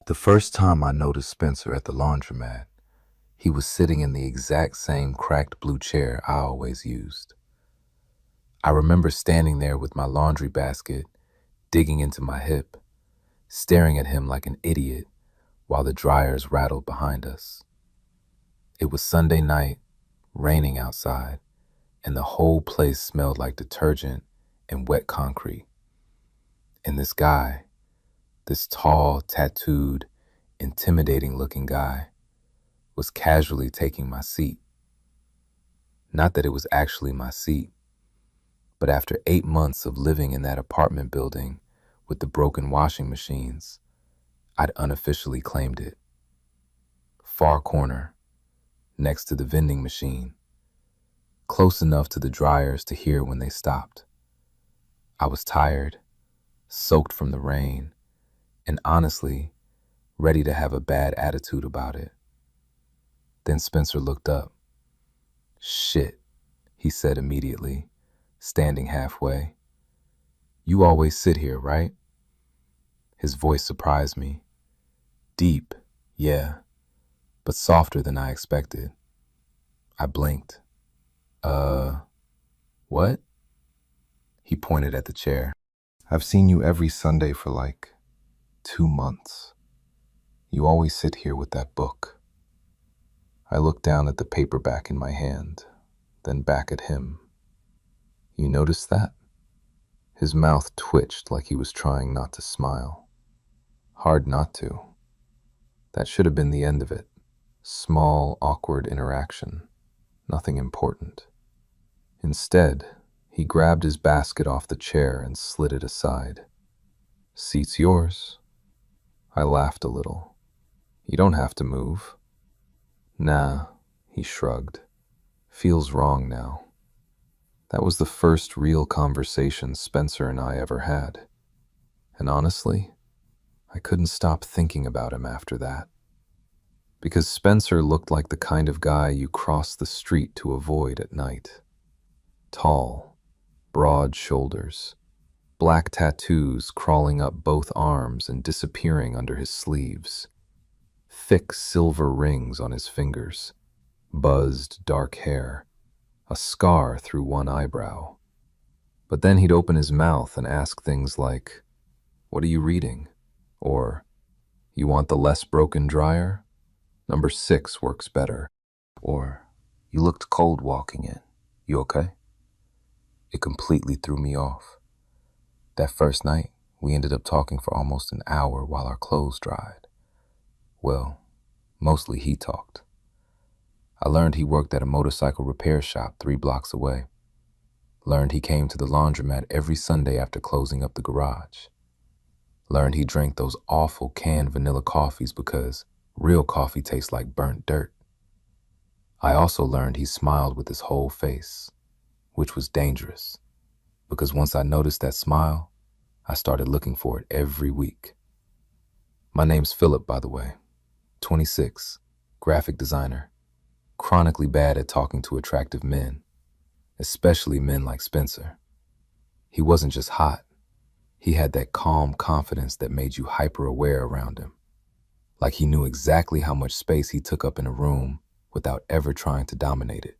The first time I noticed Spencer at the laundromat, he was sitting in the exact same cracked blue chair I always used. I remember standing there with my laundry basket, digging into my hip, staring at him like an idiot while the dryers rattled behind us. It was Sunday night, raining outside, and the whole place smelled like detergent and wet concrete. And this guy, this tall, tattooed, intimidating looking guy, was casually taking my seat. Not that it was actually my seat, but after 8 months of living in that apartment building with the broken washing machines, I'd unofficially claimed it. Far corner, next to the vending machine, close enough to the dryers to hear when they stopped. I was tired, soaked from the rain, and honestly, ready to have a bad attitude about it. Then Spencer looked up. "Shit," he said immediately, standing halfway. "You always sit here, right?" His voice surprised me. Deep, yeah, but softer than I expected. I blinked. What?" He pointed at the chair. "I've seen you every Sunday for like 2 months. You always sit here with that book." I looked down at the paperback in my hand, then back at him. "You noticed that?" His mouth twitched like he was trying not to smile. Hard not to. That should have been the end of it. Small, awkward interaction. Nothing important. Instead, he grabbed his basket off the chair and slid it aside. "Seat's yours." I laughed a little. "You don't have to move." "Nah," he shrugged. "Feels wrong now." That was the first real conversation Spencer and I ever had. And honestly, I couldn't stop thinking about him after that. Because Spencer looked like the kind of guy you cross the street to avoid at night. Tall, broad shoulders, black tattoos crawling up both arms and disappearing under his sleeves, thick silver rings on his fingers, buzzed dark hair, a scar through one eyebrow. But then he'd open his mouth and ask things like, "What are you reading?" Or, "You want the less broken dryer? Number 6 works better." Or, "You looked cold walking in. You okay?" It completely threw me off. That first night, we ended up talking for almost an hour while our clothes dried. Well, mostly he talked. I learned he worked at a motorcycle repair shop 3 blocks away. Learned he came to the laundromat every Sunday after closing up the garage. Learned he drank those awful canned vanilla coffees because real coffee tastes like burnt dirt. I also learned he smiled with his whole face, which was dangerous, because once I noticed that smile, I started looking for it every week. My name's Philip, by the way, 26, graphic designer, chronically bad at talking to attractive men, especially men like Spencer. He wasn't just hot. He had that calm confidence that made you hyper-aware around him, like he knew exactly how much space he took up in a room without ever trying to dominate it.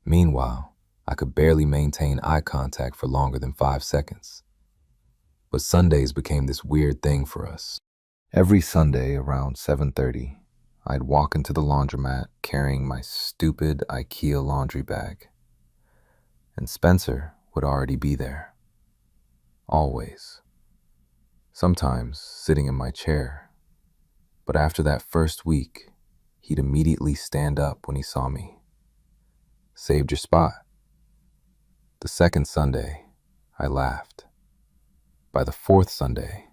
Meanwhile, I could barely maintain eye contact for longer than 5 seconds. But Sundays became this weird thing for us. Every Sunday around 7:30, I'd walk into the laundromat carrying my stupid IKEA laundry bag. And Spencer would already be there. Always. Sometimes sitting in my chair. But after that first week, he'd immediately stand up when he saw me. "Saved your spot." The second Sunday, I laughed. By the fourth Sunday,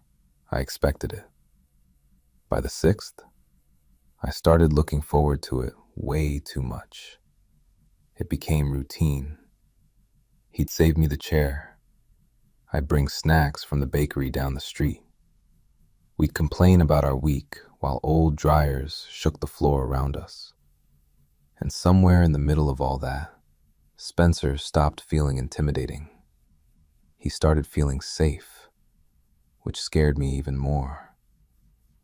I expected it. By the sixth, I started looking forward to it way too much. It became routine. He'd save me the chair. I'd bring snacks from the bakery down the street. We'd complain about our week while old dryers shook the floor around us. And somewhere in the middle of all that, Spencer stopped feeling intimidating. He started feeling safe, which scared me even more.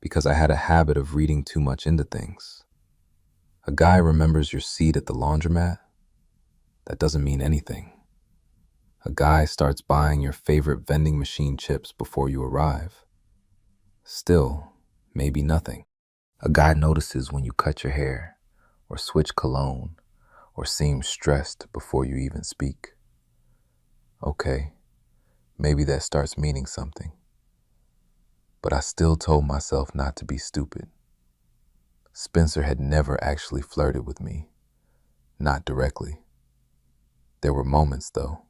because I had a habit of reading too much into things. A guy remembers your seat at the laundromat? That doesn't mean anything. A guy starts buying your favorite vending machine chips before you arrive. Still, maybe nothing. A guy notices when you cut your hair, or switch cologne, or seem stressed before you even speak. Okay, maybe that starts meaning something. But I still told myself not to be stupid. Spencer had never actually flirted with me, not directly. There were moments, though,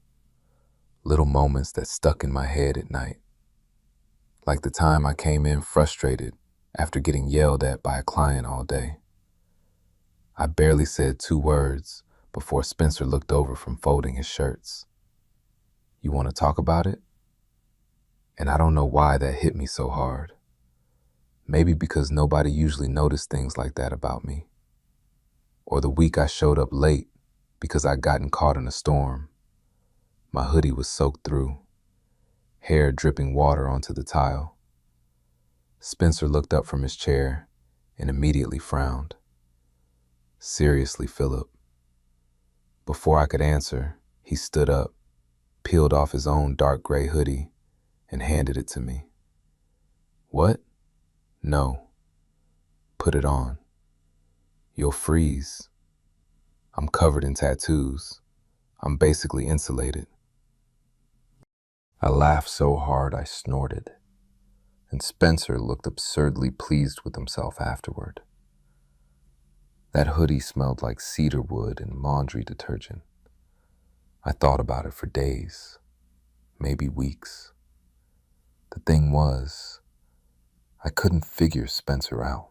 little moments that stuck in my head at night. Like the time I came in frustrated after getting yelled at by a client all day. I barely said 2 words before Spencer looked over from folding his shirts. You want to talk about it? And I don't know why that hit me so hard. Maybe because nobody usually noticed things like that about me. Or the week I showed up late because I'd gotten caught in a storm. My hoodie was soaked through, hair dripping water onto the tile. Spencer looked up from his chair and immediately frowned. Seriously, Philip. Before I could answer, he stood up, peeled off his own dark gray hoodie, and handed it to me. What? No. Put it on. You'll freeze. I'm covered in tattoos. I'm basically insulated. I laughed so hard I snorted, and Spencer looked absurdly pleased with himself afterward. That hoodie smelled like cedar wood and laundry detergent. I thought about it for days, maybe weeks. The thing was, I couldn't figure Spencer out.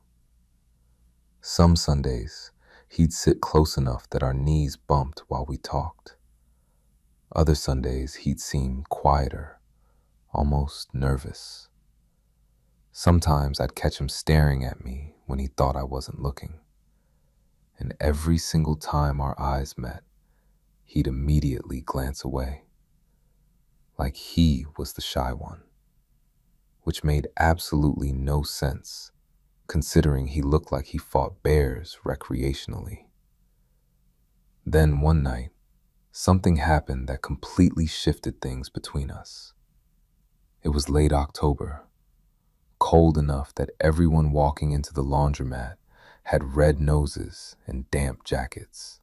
Some Sundays, he'd sit close enough that our knees bumped while we talked. Other Sundays, he'd seem quieter, almost nervous. Sometimes I'd catch him staring at me when he thought I wasn't looking. And every single time our eyes met, he'd immediately glance away, like he was the shy one, which made absolutely no sense, considering he looked like he fought bears recreationally. Then one night, something happened that completely shifted things between us. It was late October, cold enough that everyone walking into the laundromat had red noses and damp jackets.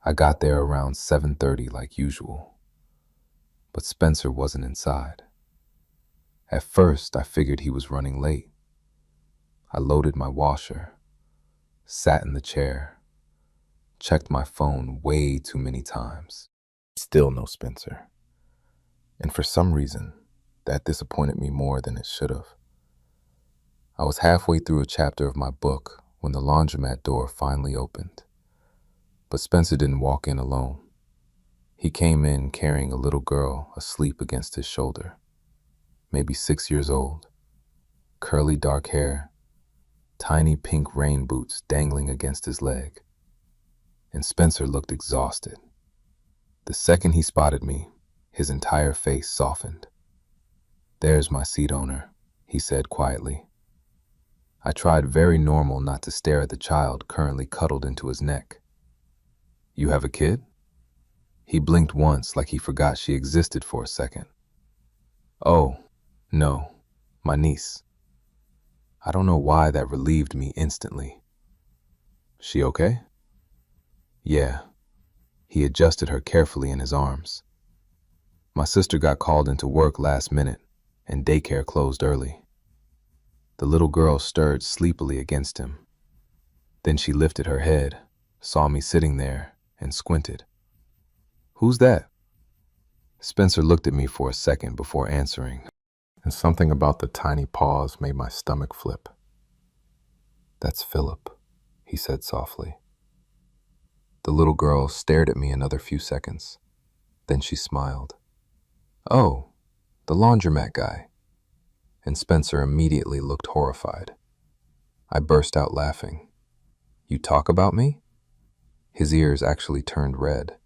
I got there around 7:30 like usual, but Spencer wasn't inside. At first, I figured he was running late. I loaded my washer, sat in the chair, checked my phone way too many times. Still no Spencer. And for some reason, that disappointed me more than it should have. I was halfway through a chapter of my book when the laundromat door finally opened. But Spencer didn't walk in alone. He came in carrying a little girl asleep against his shoulder, maybe 6 years old, curly dark hair, tiny pink rain boots dangling against his leg. And Spencer looked exhausted. The second he spotted me, his entire face softened. "There's my seat owner," he said quietly. I tried very normal not to stare at the child currently cuddled into his neck. "You have a kid?" He blinked once like he forgot she existed for a second. "Oh, no, my niece." I don't know why that relieved me instantly. "She okay?" "Yeah." He adjusted her carefully in his arms. "My sister got called into work last minute, and daycare closed early." The little girl stirred sleepily against him. Then she lifted her head, saw me sitting there, and squinted. "Who's that?" Spencer looked at me for a second before answering, and something about the tiny paws made my stomach flip. "That's Philip," he said softly. The little girl stared at me another few seconds. Then she smiled. "Oh, the laundromat guy." And Spencer immediately looked horrified. I burst out laughing. "You talk about me?" His ears actually turned red,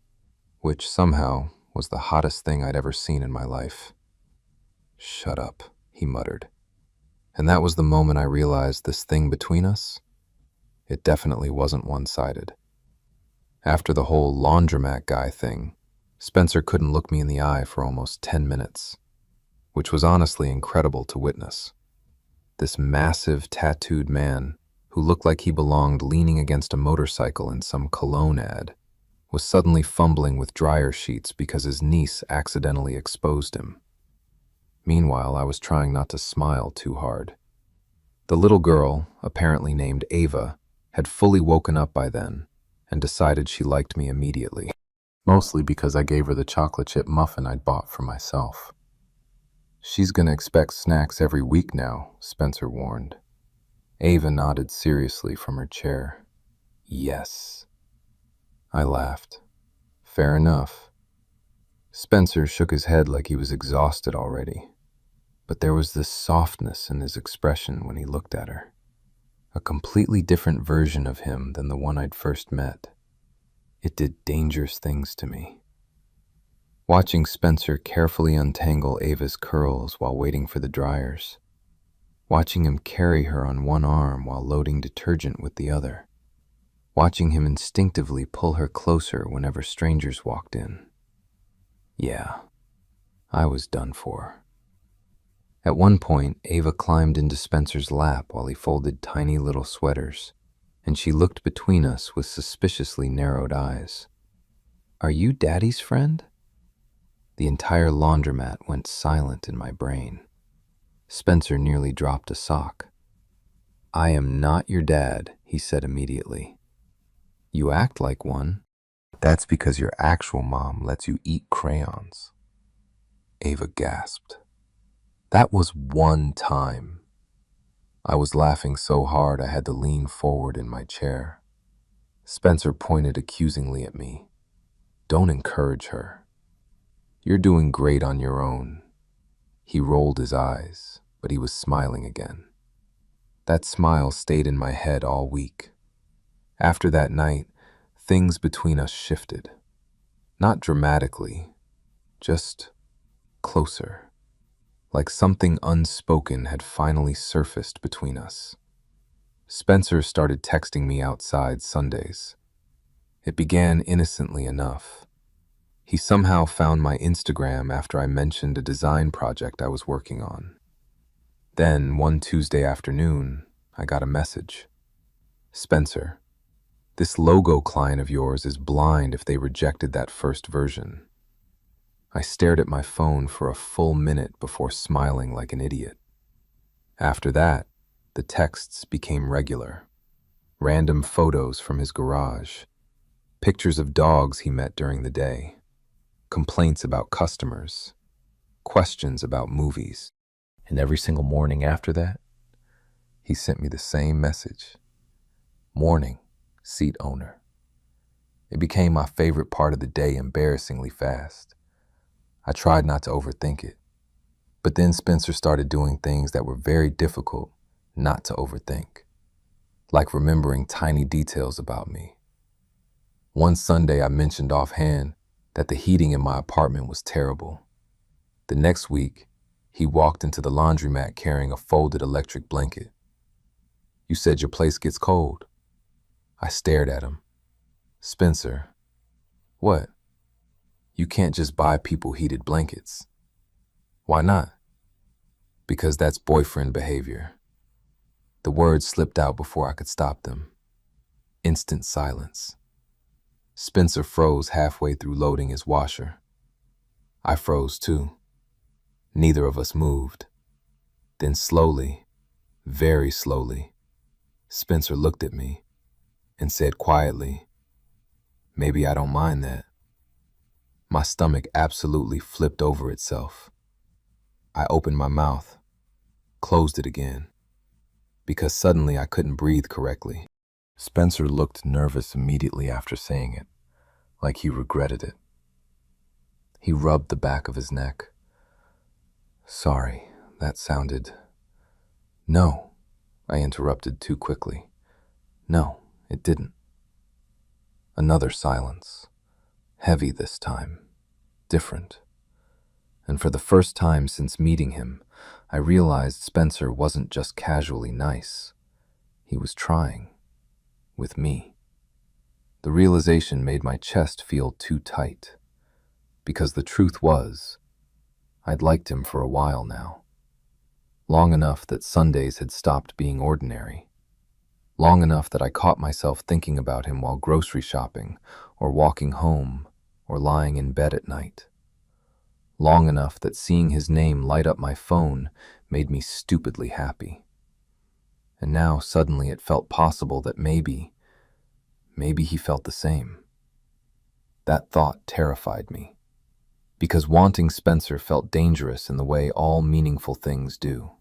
which somehow was the hottest thing I'd ever seen in my life. "Shut up," he muttered. And that was the moment I realized this thing between us, it definitely wasn't one-sided. After the whole laundromat guy thing, Spencer couldn't look me in the eye for almost 10 minutes, which was honestly incredible to witness. This massive, tattooed man, who looked like he belonged leaning against a motorcycle in some cologne ad, was suddenly fumbling with dryer sheets because his niece accidentally exposed him. Meanwhile, I was trying not to smile too hard. The little girl, apparently named Ava, had fully woken up by then and decided she liked me immediately, mostly because I gave her the chocolate chip muffin I'd bought for myself. "She's gonna expect snacks every week now," Spencer warned. Ava nodded seriously from her chair. "Yes." I laughed. "Fair enough." Spencer shook his head like he was exhausted already, but there was this softness in his expression when he looked at her. A completely different version of him than the one I'd first met. It did dangerous things to me. Watching Spencer carefully untangle Ava's curls while waiting for the dryers, watching him carry her on one arm while loading detergent with the other, watching him instinctively pull her closer whenever strangers walked in. Yeah, I was done for. At one point, Ava climbed into Spencer's lap while he folded tiny little sweaters, and she looked between us with suspiciously narrowed eyes. "Are you Daddy's friend?" The entire laundromat went silent in my brain. Spencer nearly dropped a sock. "I am not your dad," he said immediately. "You act like one." "That's because your actual mom lets you eat crayons." Ava gasped. That was one time. I was laughing so hard I had to lean forward in my chair. Spencer pointed accusingly at me. "Don't encourage her. You're doing great on your own." He rolled his eyes, but he was smiling again. That smile stayed in my head all week. After that night, things between us shifted. Not dramatically, just closer. Like something unspoken had finally surfaced between us. Spencer started texting me outside Sundays. It began innocently enough. He somehow found my Instagram after I mentioned a design project I was working on. Then, one Tuesday afternoon, I got a message. "Spencer, this logo client of yours is blind if they rejected that first version." I stared at my phone for a full minute before smiling like an idiot. After that, the texts became regular. Random photos from his garage, pictures of dogs he met during the day, complaints about customers, questions about movies. And every single morning after that, he sent me the same message. "Morning, seat owner." It became my favorite part of the day embarrassingly fast. I tried not to overthink it. But then Spencer started doing things that were very difficult not to overthink, like remembering tiny details about me. One Sunday I mentioned offhand that the heating in my apartment was terrible. The next week, he walked into the laundromat carrying a folded electric blanket. "You said your place gets cold." I stared at him. "Spencer, what? You can't just buy people heated blankets." "Why not?" "Because that's boyfriend behavior." The words slipped out before I could stop them. Instant silence. Spencer froze halfway through loading his washer. I froze too. Neither of us moved. Then slowly, very slowly, Spencer looked at me and said quietly, "Maybe I don't mind that." My stomach absolutely flipped over itself. I opened my mouth, closed it again, because suddenly I couldn't breathe correctly. Spencer looked nervous immediately after saying it, like he regretted it. He rubbed the back of his neck. "Sorry, that sounded—" "No," I interrupted too quickly. "No, it didn't." Another silence. Heavy this time. Different. And for the first time since meeting him, I realized Spencer wasn't just casually nice. He was trying. With me. The realization made my chest feel too tight. Because the truth was, I'd liked him for a while now. Long enough that Sundays had stopped being ordinary. Long enough that I caught myself thinking about him while grocery shopping, or walking home, or lying in bed at night. Long enough that seeing his name light up my phone made me stupidly happy. And now suddenly it felt possible that maybe he felt the same. That thought terrified me, because wanting Spencer felt dangerous in the way all meaningful things do.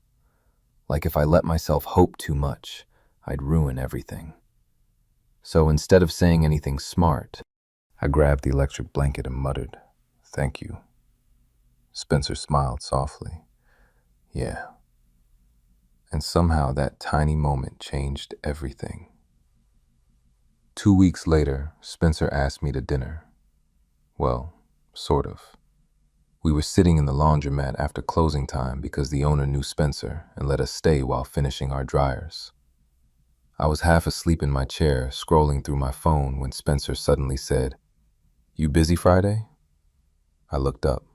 Like if I let myself hope too much, I'd ruin everything. So instead of saying anything smart, I grabbed the electric blanket and muttered, "Thank you." Spencer smiled softly. "Yeah." And somehow that tiny moment changed everything. 2 weeks later, Spencer asked me to dinner. Well, sort of. We were sitting in the laundromat after closing time because the owner knew Spencer and let us stay while finishing our dryers. I was half asleep in my chair, scrolling through my phone when Spencer suddenly said, "You busy Friday?" I looked up.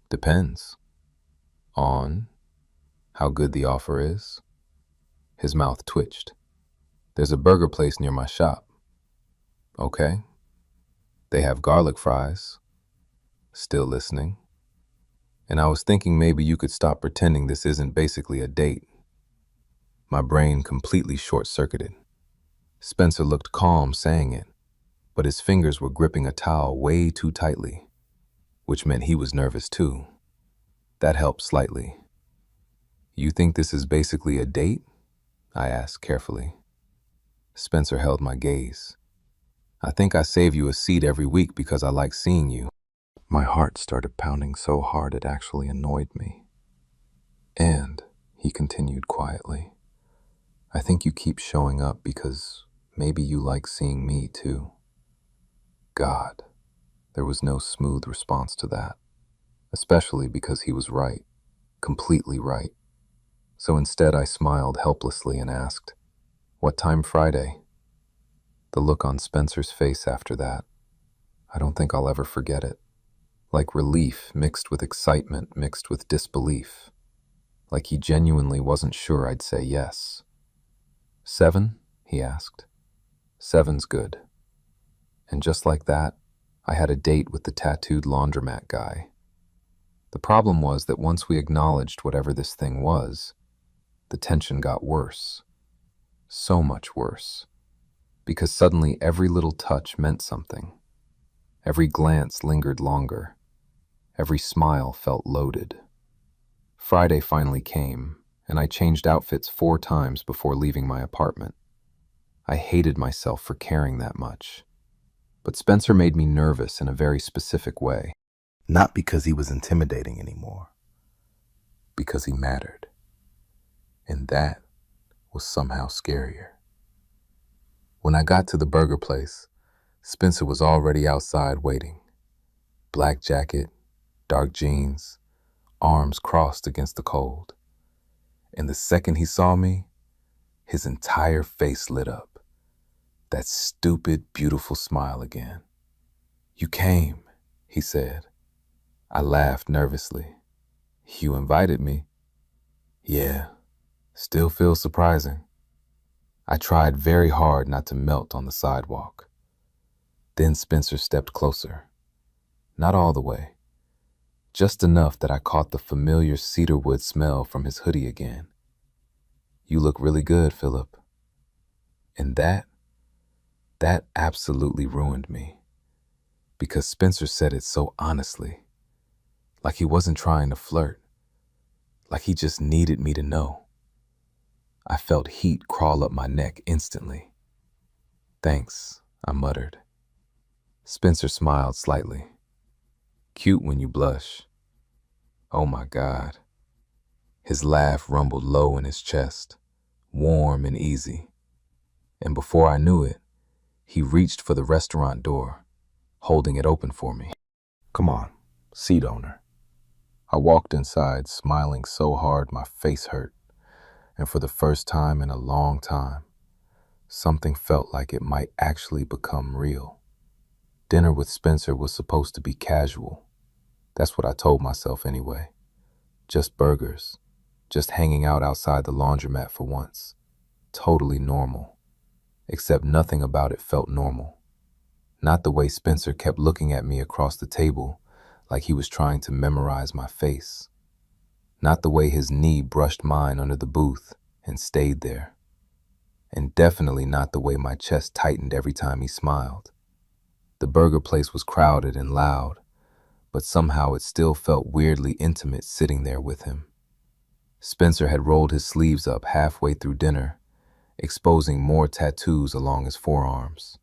"Depends. On how good the offer is?" His mouth twitched. "There's a burger place near my shop." "Okay. They have garlic fries." Still listening. "And I was thinking maybe you could stop pretending this isn't basically a date." My brain completely short-circuited. Spencer looked calm saying it, but his fingers were gripping a towel way too tightly, which meant he was nervous too. That helped slightly. "You think this is basically a date?" I asked carefully. Spencer held my gaze. "I think I save you a seat every week because I like seeing you." My heart started pounding so hard it actually annoyed me. "And," he continued quietly, "I think you keep showing up because maybe you like seeing me too." God, there was no smooth response to that, especially because he was right, completely right. So instead I smiled helplessly and asked, "What time Friday?" The look on Spencer's face after that, I don't think I'll ever forget it. Like relief mixed with excitement mixed with disbelief. Like he genuinely wasn't sure I'd say yes. "7?" he asked. "7's good." And just like that, I had a date with the tattooed laundromat guy. The problem was that once we acknowledged whatever this thing was, the tension got worse. So much worse. Because suddenly every little touch meant something. Every glance lingered longer. Every smile felt loaded. Friday finally came, and I changed outfits 4 times before leaving my apartment. I hated myself for caring that much. But Spencer made me nervous in a very specific way. Not because he was intimidating anymore. Because he mattered. And that was somehow scarier. When I got to the burger place, Spencer was already outside waiting. Black jacket, dark jeans, arms crossed against the cold. And the second he saw me, his entire face lit up. That stupid, beautiful smile again. "You came," he said. I laughed nervously. "You invited me?" "Yeah, still feels surprising." I tried very hard not to melt on the sidewalk. Then Spencer stepped closer. Not all the way. Just enough that I caught the familiar cedarwood smell from his hoodie again. "You look really good, Philip." And that absolutely ruined me. Because Spencer said it so honestly. Like he wasn't trying to flirt. Like he just needed me to know. I felt heat crawl up my neck instantly. "Thanks," I muttered. Spencer smiled slightly. "Cute when you blush." Oh my God. His laugh rumbled low in his chest, warm and easy. And before I knew it, he reached for the restaurant door, holding it open for me. "Come on, seat owner." I walked inside, smiling so hard my face hurt, and for the first time in a long time, something felt like it might actually become real. Dinner with Spencer was supposed to be casual. That's what I told myself anyway. Just burgers, just hanging out outside the laundromat for once. Totally normal. Except nothing about it felt normal. Not the way Spencer kept looking at me across the table like he was trying to memorize my face. Not the way his knee brushed mine under the booth and stayed there. And definitely not the way my chest tightened every time he smiled. The burger place was crowded and loud, but somehow it still felt weirdly intimate sitting there with him. Spencer had rolled his sleeves up halfway through dinner, exposing more tattoos along his forearms.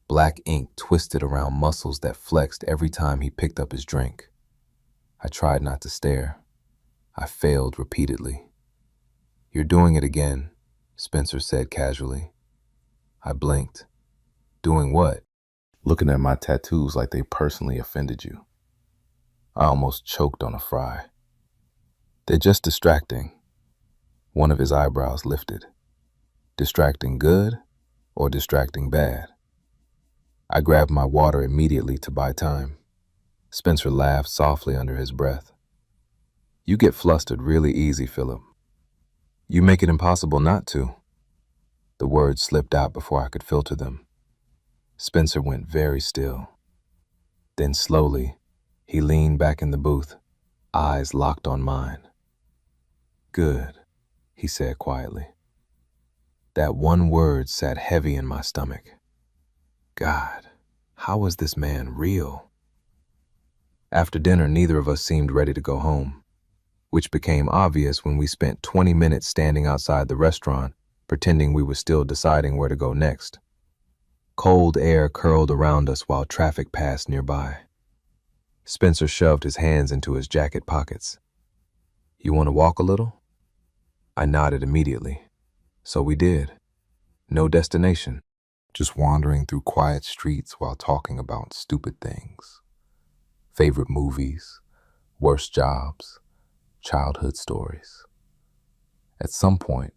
Black ink twisted around muscles that flexed every time he picked up his drink. I tried not to stare. I failed repeatedly. "You're doing it again," Spencer said casually. I blinked. "Doing what?" "Looking at my tattoos like they personally offended you." I almost choked on a fry. "They're just distracting." One of his eyebrows lifted. "Distracting good or distracting bad?" I grabbed my water immediately to buy time. Spencer laughed softly under his breath. "You get flustered really easy, Philip. You make it impossible not to." The words slipped out before I could filter them. Spencer went very still. Then slowly, he leaned back in the booth, eyes locked on mine. "Good," he said quietly. That one word sat heavy in my stomach. God, how was this man real? After dinner, neither of us seemed ready to go home, which became obvious when we spent 20 minutes standing outside the restaurant, pretending we were still deciding where to go next. Cold air curled around us while traffic passed nearby. Spencer shoved his hands into his jacket pockets. "You want to walk a little?" I nodded immediately. So we did. No destination, just wandering through quiet streets while talking about stupid things. Favorite movies, worst jobs, childhood stories. At some point,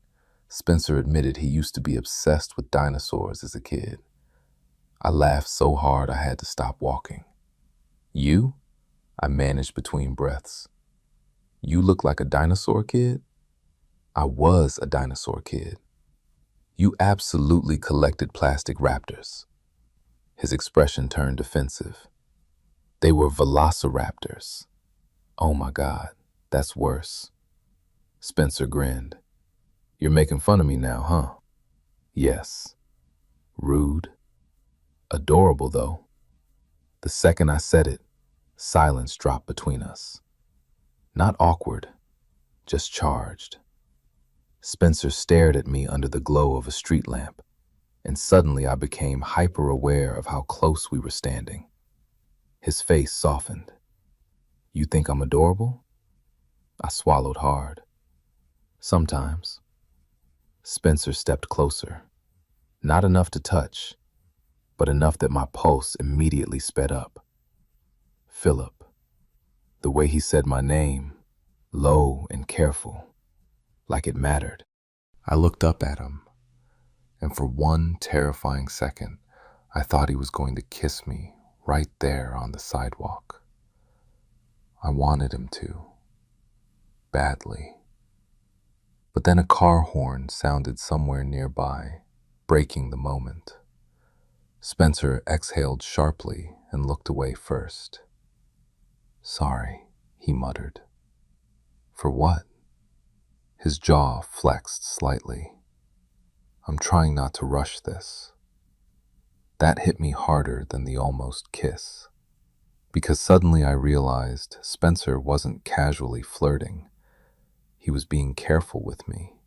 Spencer admitted he used to be obsessed with dinosaurs as a kid. I laughed so hard I had to stop walking. "You?" I managed between breaths. "You look like a dinosaur kid?" I was a dinosaur kid. "You absolutely collected plastic raptors." His expression turned defensive. "They were velociraptors." Oh my God, that's worse. Spencer grinned. "You're making fun of me now, huh?" "Yes." Rude. Adorable, though. The second I said it, silence dropped between us. Not awkward, just charged. Spencer stared at me under the glow of a street lamp, and suddenly I became hyper-aware of how close we were standing. His face softened. "You think I'm adorable?" I swallowed hard. "Sometimes." Spencer stepped closer. Not enough to touch, but enough that my pulse immediately sped up. "Philip." The way he said my name, low and careful, like it mattered. I looked up at him, and for one terrifying second, I thought he was going to kiss me right there on the sidewalk. I wanted him to, badly. But then a car horn sounded somewhere nearby, breaking the moment. Spencer exhaled sharply and looked away first. "Sorry," he muttered. "For what?" His jaw flexed slightly. "I'm trying not to rush this." That hit me harder than the almost kiss, because suddenly I realized Spencer wasn't casually flirting. He was being careful with me,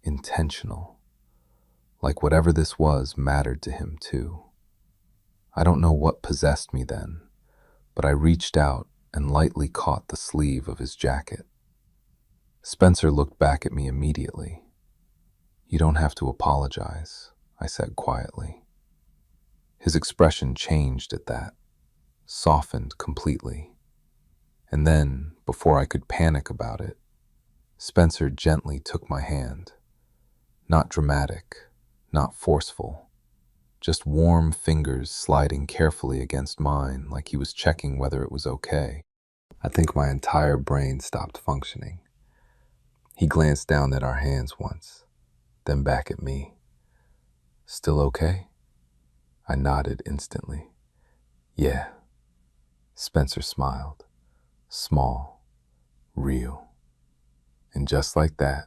intentional, like whatever this was mattered to him too. I don't know what possessed me then, but I reached out and lightly caught the sleeve of his jacket. Spencer looked back at me immediately. "You don't have to apologize," I said quietly. His expression changed at that, softened completely. And then, before I could panic about it, Spencer gently took my hand. Not dramatic, not forceful, just warm fingers sliding carefully against mine like he was checking whether it was okay. I think my entire brain stopped functioning. He glanced down at our hands once, then back at me. Still okay? I nodded instantly. Yeah. Spencer smiled. Small, real. And just like that,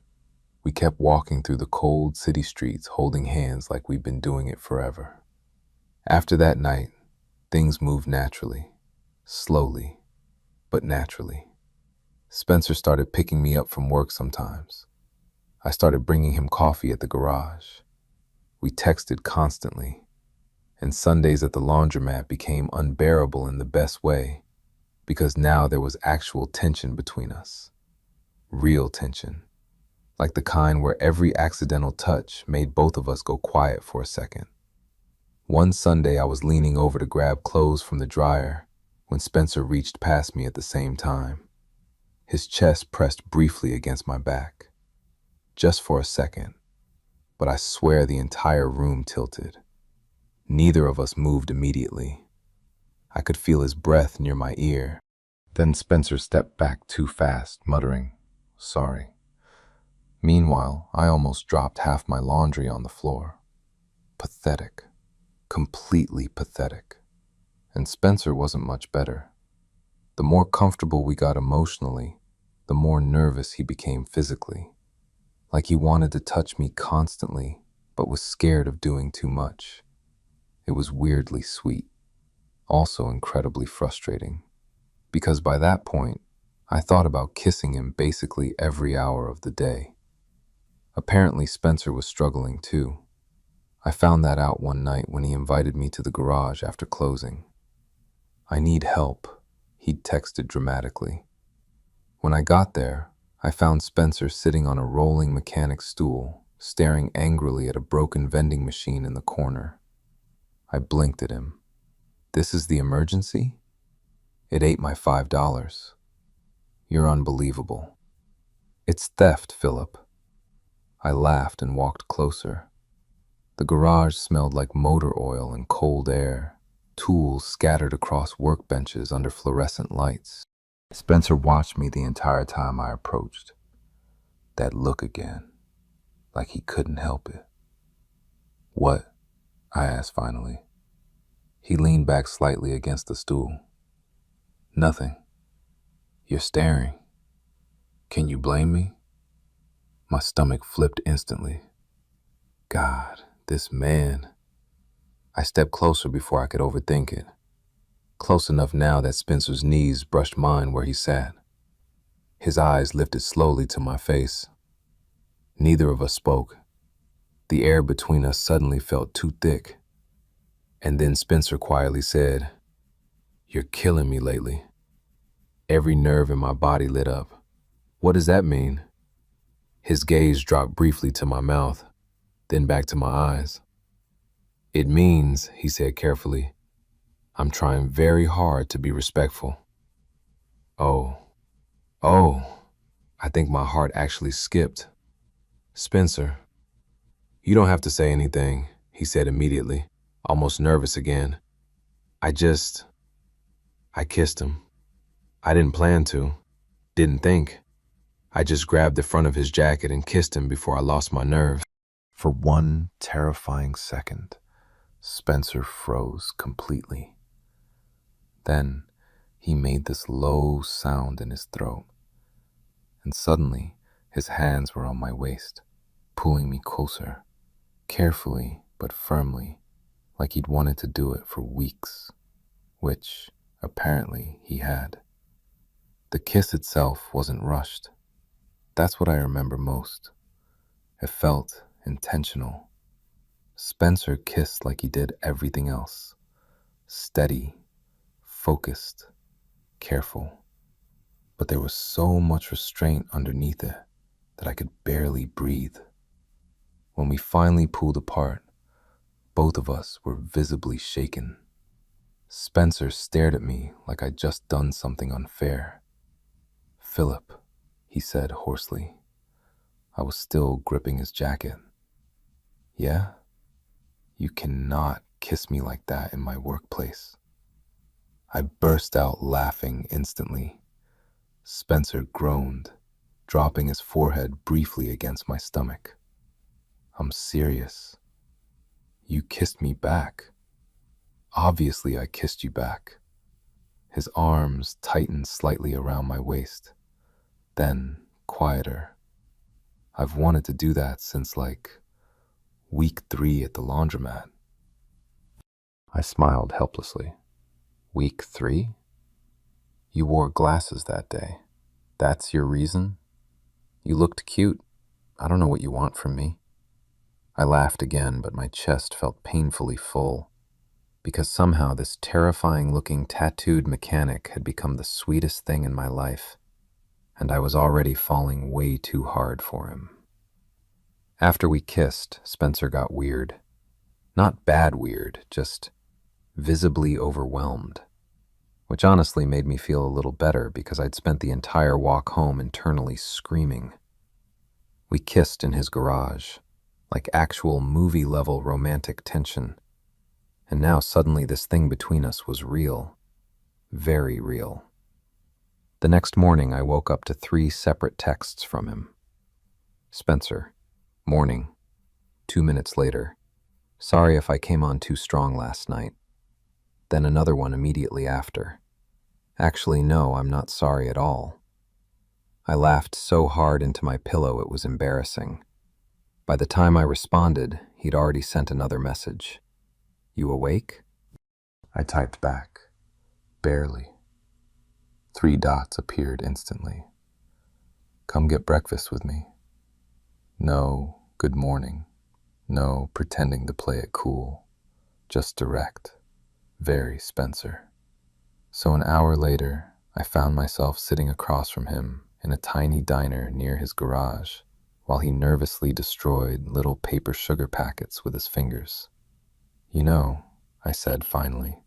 we kept walking through the cold city streets holding hands like we'd been doing it forever. After that night, things moved naturally, slowly, but naturally. Spencer started picking me up from work sometimes. I started bringing him coffee at the garage. We texted constantly, and Sundays at the laundromat became unbearable in the best way because now there was actual tension between us. Real tension. Like the kind where every accidental touch made both of us go quiet for a second. One Sunday I was leaning over to grab clothes from the dryer when Spencer reached past me at the same time. His chest pressed briefly against my back. Just for a second, but I swear the entire room tilted. Neither of us moved immediately. I could feel his breath near my ear. Then Spencer stepped back too fast, muttering, "Sorry." Meanwhile, I almost dropped half my laundry on the floor. Pathetic. Completely pathetic. And Spencer wasn't much better. The more comfortable we got emotionally, the more nervous he became physically. Like he wanted to touch me constantly, but was scared of doing too much. It was weirdly sweet, also incredibly frustrating, because by that point, I thought about kissing him basically every hour of the day. Apparently, Spencer was struggling too. I found that out one night when he invited me to the garage after closing. "I need help," he'd texted dramatically. When I got there, I found Spencer sitting on a rolling mechanic stool, staring angrily at a broken vending machine in the corner. I blinked at him. "This is the emergency? It ate my $5. You're unbelievable." "It's theft, Philip." I laughed and walked closer. The garage smelled like motor oil and cold air, tools scattered across workbenches under fluorescent lights. Spencer watched me the entire time I approached. That look again, like he couldn't help it. "What?" I asked finally. He leaned back slightly against the stool. "Nothing. You're staring. Can you blame me?" My stomach flipped instantly. God, this man. I stepped closer before I could overthink it. Close enough now that Spencer's knees brushed mine where he sat. His eyes lifted slowly to my face. Neither of us spoke. The air between us suddenly felt too thick. And then Spencer quietly said, "You're killing me lately." Every nerve in my body lit up. "What does that mean?" His gaze dropped briefly to my mouth, then back to my eyes. "It means," he said carefully, "I'm trying very hard to be respectful." Oh, oh, I think my heart actually skipped. "Spencer, you don't have to say anything," he said immediately, almost nervous again. I kissed him. I didn't plan to, didn't think. I just grabbed the front of his jacket and kissed him before I lost my nerve. For one terrifying second, Spencer froze completely. Then he made this low sound in his throat, and suddenly his hands were on my waist, pulling me closer, carefully but firmly, like he'd wanted to do it for weeks, which apparently he had. The kiss itself wasn't rushed. That's what I remember most. It felt intentional. Spencer kissed like he did everything else. Steady, focused, careful. But there was so much restraint underneath it that I could barely breathe. When we finally pulled apart, both of us were visibly shaken. Spencer stared at me like I'd just done something unfair. Philip, he said hoarsely. I was still gripping his jacket. Yeah? You cannot kiss me like that in my workplace. I burst out laughing instantly. Spencer groaned, dropping his forehead briefly against my stomach. I'm serious. You kissed me back. Obviously, I kissed you back. His arms tightened slightly around my waist. Then, quieter. I've wanted to do that since week 3 at the laundromat. I smiled helplessly. Week 3? You wore glasses that day. That's your reason? You looked cute. I don't know what you want from me. I laughed again, but my chest felt painfully full, because somehow this terrifying-looking tattooed mechanic had become the sweetest thing in my life, and I was already falling way too hard for him. After we kissed, Spencer got weird. Not bad weird, just visibly overwhelmed, which honestly made me feel a little better because I'd spent the entire walk home internally screaming. We kissed in his garage, like actual movie-level romantic tension. And now suddenly this thing between us was real. Very real. The next morning I woke up to 3 separate texts from him. Spencer, morning. 2 minutes later, sorry if I came on too strong last night. Then another one immediately after. Actually, no, I'm not sorry at all. I laughed so hard into my pillow it was embarrassing. By the time I responded, he'd already sent another message. You awake? I typed back. Barely. 3 dots appeared instantly. Come get breakfast with me. No, good morning. No, pretending to play it cool. Just direct. Very Spencer. So an hour later, I found myself sitting across from him in a tiny diner near his garage while he nervously destroyed little paper sugar packets with his fingers. You know, I said finally,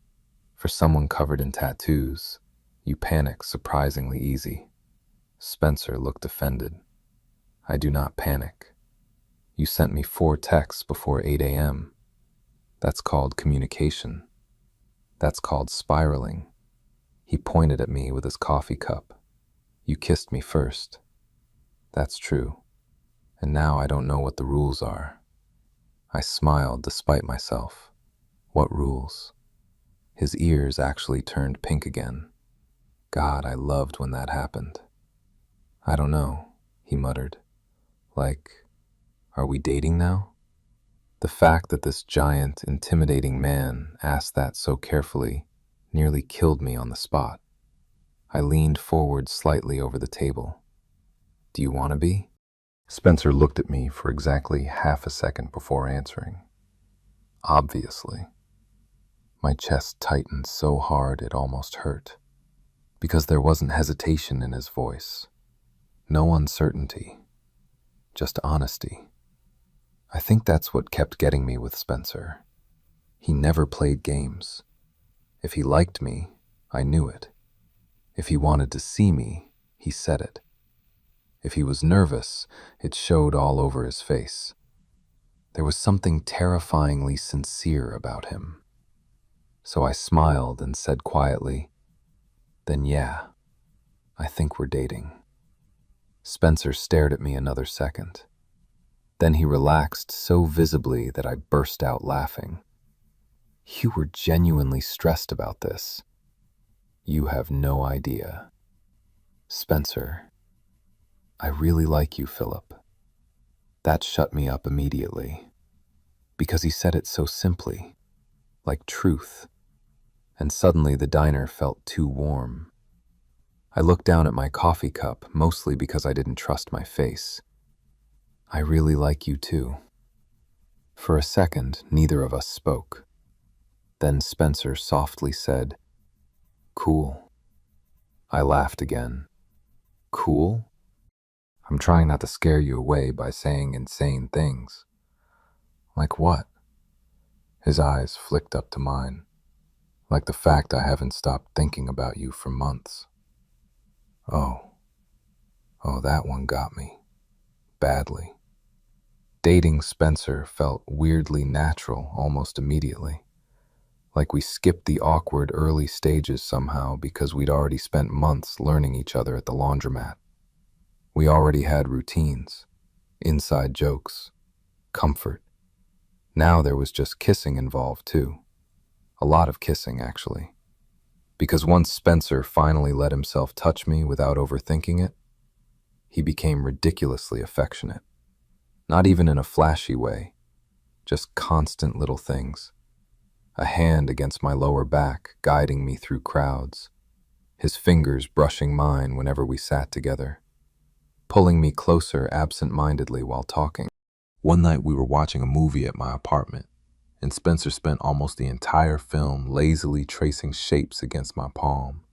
for someone covered in tattoos, you panic surprisingly easy. Spencer looked offended. I do not panic. You sent me 4 texts before 8 a.m. That's called communication. That's called spiraling. He pointed at me with his coffee cup. You kissed me first. That's true. And now I don't know what the rules are. I smiled despite myself. What rules? His ears actually turned pink again. God, I loved when that happened. I don't know, he muttered. Are we dating now? The fact that this giant, intimidating man asked that so carefully nearly killed me on the spot. I leaned forward slightly over the table. Do you want to be? Spencer looked at me for exactly half a second before answering. Obviously. My chest tightened so hard it almost hurt, because there wasn't hesitation in his voice. No uncertainty. Just honesty. I think that's what kept getting me with Spencer. He never played games. If he liked me, I knew it. If he wanted to see me, he said it. If he was nervous, it showed all over his face. There was something terrifyingly sincere about him. So I smiled and said quietly, then yeah, I think we're dating. Spencer stared at me another second. Then he relaxed so visibly that I burst out laughing. You were genuinely stressed about this. You have no idea. Spencer, I really like you, Philip. That shut me up immediately, because he said it so simply, like truth, and suddenly the diner felt too warm. I looked down at my coffee cup, mostly because I didn't trust my face. I really like you too. For a second, neither of us spoke. Then Spencer softly said, Cool. I laughed again. Cool? I'm trying not to scare you away by saying insane things. Like what? His eyes flicked up to mine, like the fact I haven't stopped thinking about you for months. Oh, Oh, that one got me. Badly. Dating Spencer felt weirdly natural almost immediately. Like we skipped the awkward early stages somehow because we'd already spent months learning each other at the laundromat. We already had routines, inside jokes, comfort. Now there was just kissing involved too. A lot of kissing, actually. Because once Spencer finally let himself touch me without overthinking it, he became ridiculously affectionate. Not even in a flashy way, just constant little things. A hand against my lower back, guiding me through crowds. His fingers brushing mine whenever we sat together. Pulling me closer absent-mindedly while talking. One night we were watching a movie at my apartment, and Spencer spent almost the entire film lazily tracing shapes against my palm,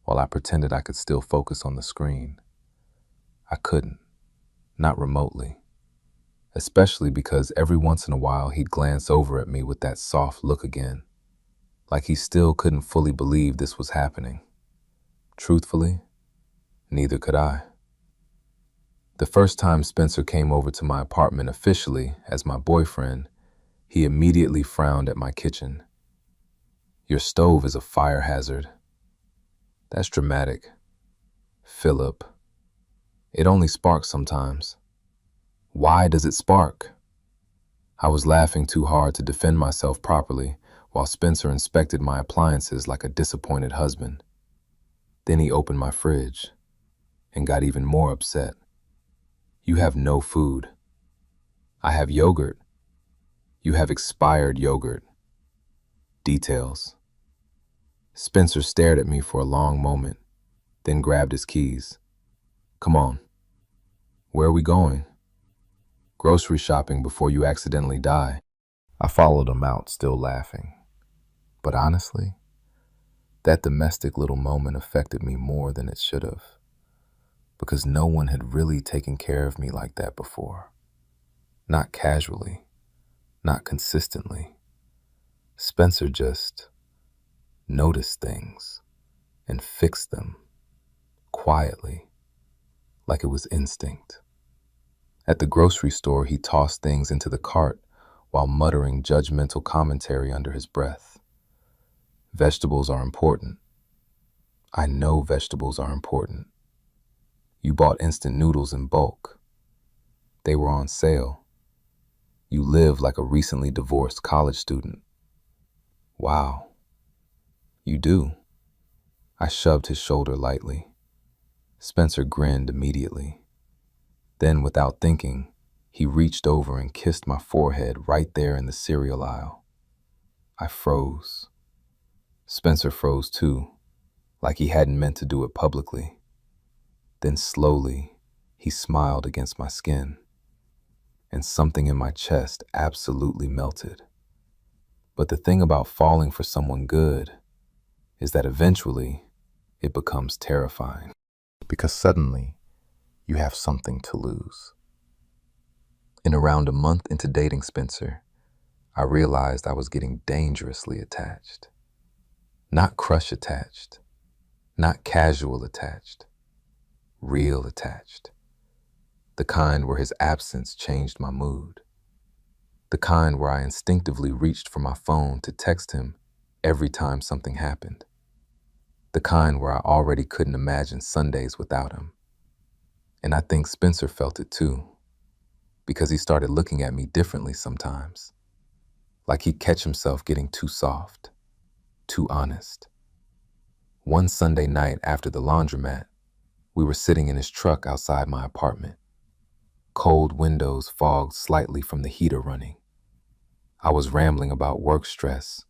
while I pretended I could still focus on the screen. I couldn't, not remotely. Especially because every once in a while he'd glance over at me with that soft look again, like he still couldn't fully believe this was happening. Truthfully, neither could I. The first time Spencer came over to my apartment officially as my boyfriend, he immediately frowned at my kitchen. "Your stove is a fire hazard." "That's dramatic." "Philip, it only sparks sometimes." "Why does it spark?" I was laughing too hard to defend myself properly while Spencer inspected my appliances like a disappointed husband. Then he opened my fridge and got even more upset. "You have no food." "I have yogurt." "You have expired yogurt." Details. Spencer stared at me for a long moment, then grabbed his keys. "Come on." "Where are we going?" "Grocery shopping before you accidentally die." I followed him out, still laughing. But honestly, that domestic little moment affected me more than it should have, because no one had really taken care of me like that before. Not casually, not consistently. Spencer just noticed things and fixed them quietly, like it was instinct. At the grocery store, he tossed things into the cart while muttering judgmental commentary under his breath. "Vegetables are important." "I know vegetables are important." "You bought instant noodles in bulk." "They were on sale." "You live like a recently divorced college student." "Wow, you do." I shoved his shoulder lightly. Spencer grinned immediately. Then, without thinking, he reached over and kissed my forehead right there in the cereal aisle. I froze. Spencer froze too, like he hadn't meant to do it publicly. Then slowly, he smiled against my skin, and something in my chest absolutely melted. But the thing about falling for someone good is that eventually it becomes terrifying. Because suddenly, you have something to lose. In around a month into dating Spencer, I realized I was getting dangerously attached. Not crush attached, not casual attached, real attached. The kind where his absence changed my mood. The kind where I instinctively reached for my phone to text him every time something happened. The kind where I already couldn't imagine Sundays without him. And I think Spencer felt it too, because he started looking at me differently sometimes. Like he'd catch himself getting too soft, too honest. One Sunday night after the laundromat, we were sitting in his truck outside my apartment. Cold windows fogged slightly from the heater running. I was rambling about work stress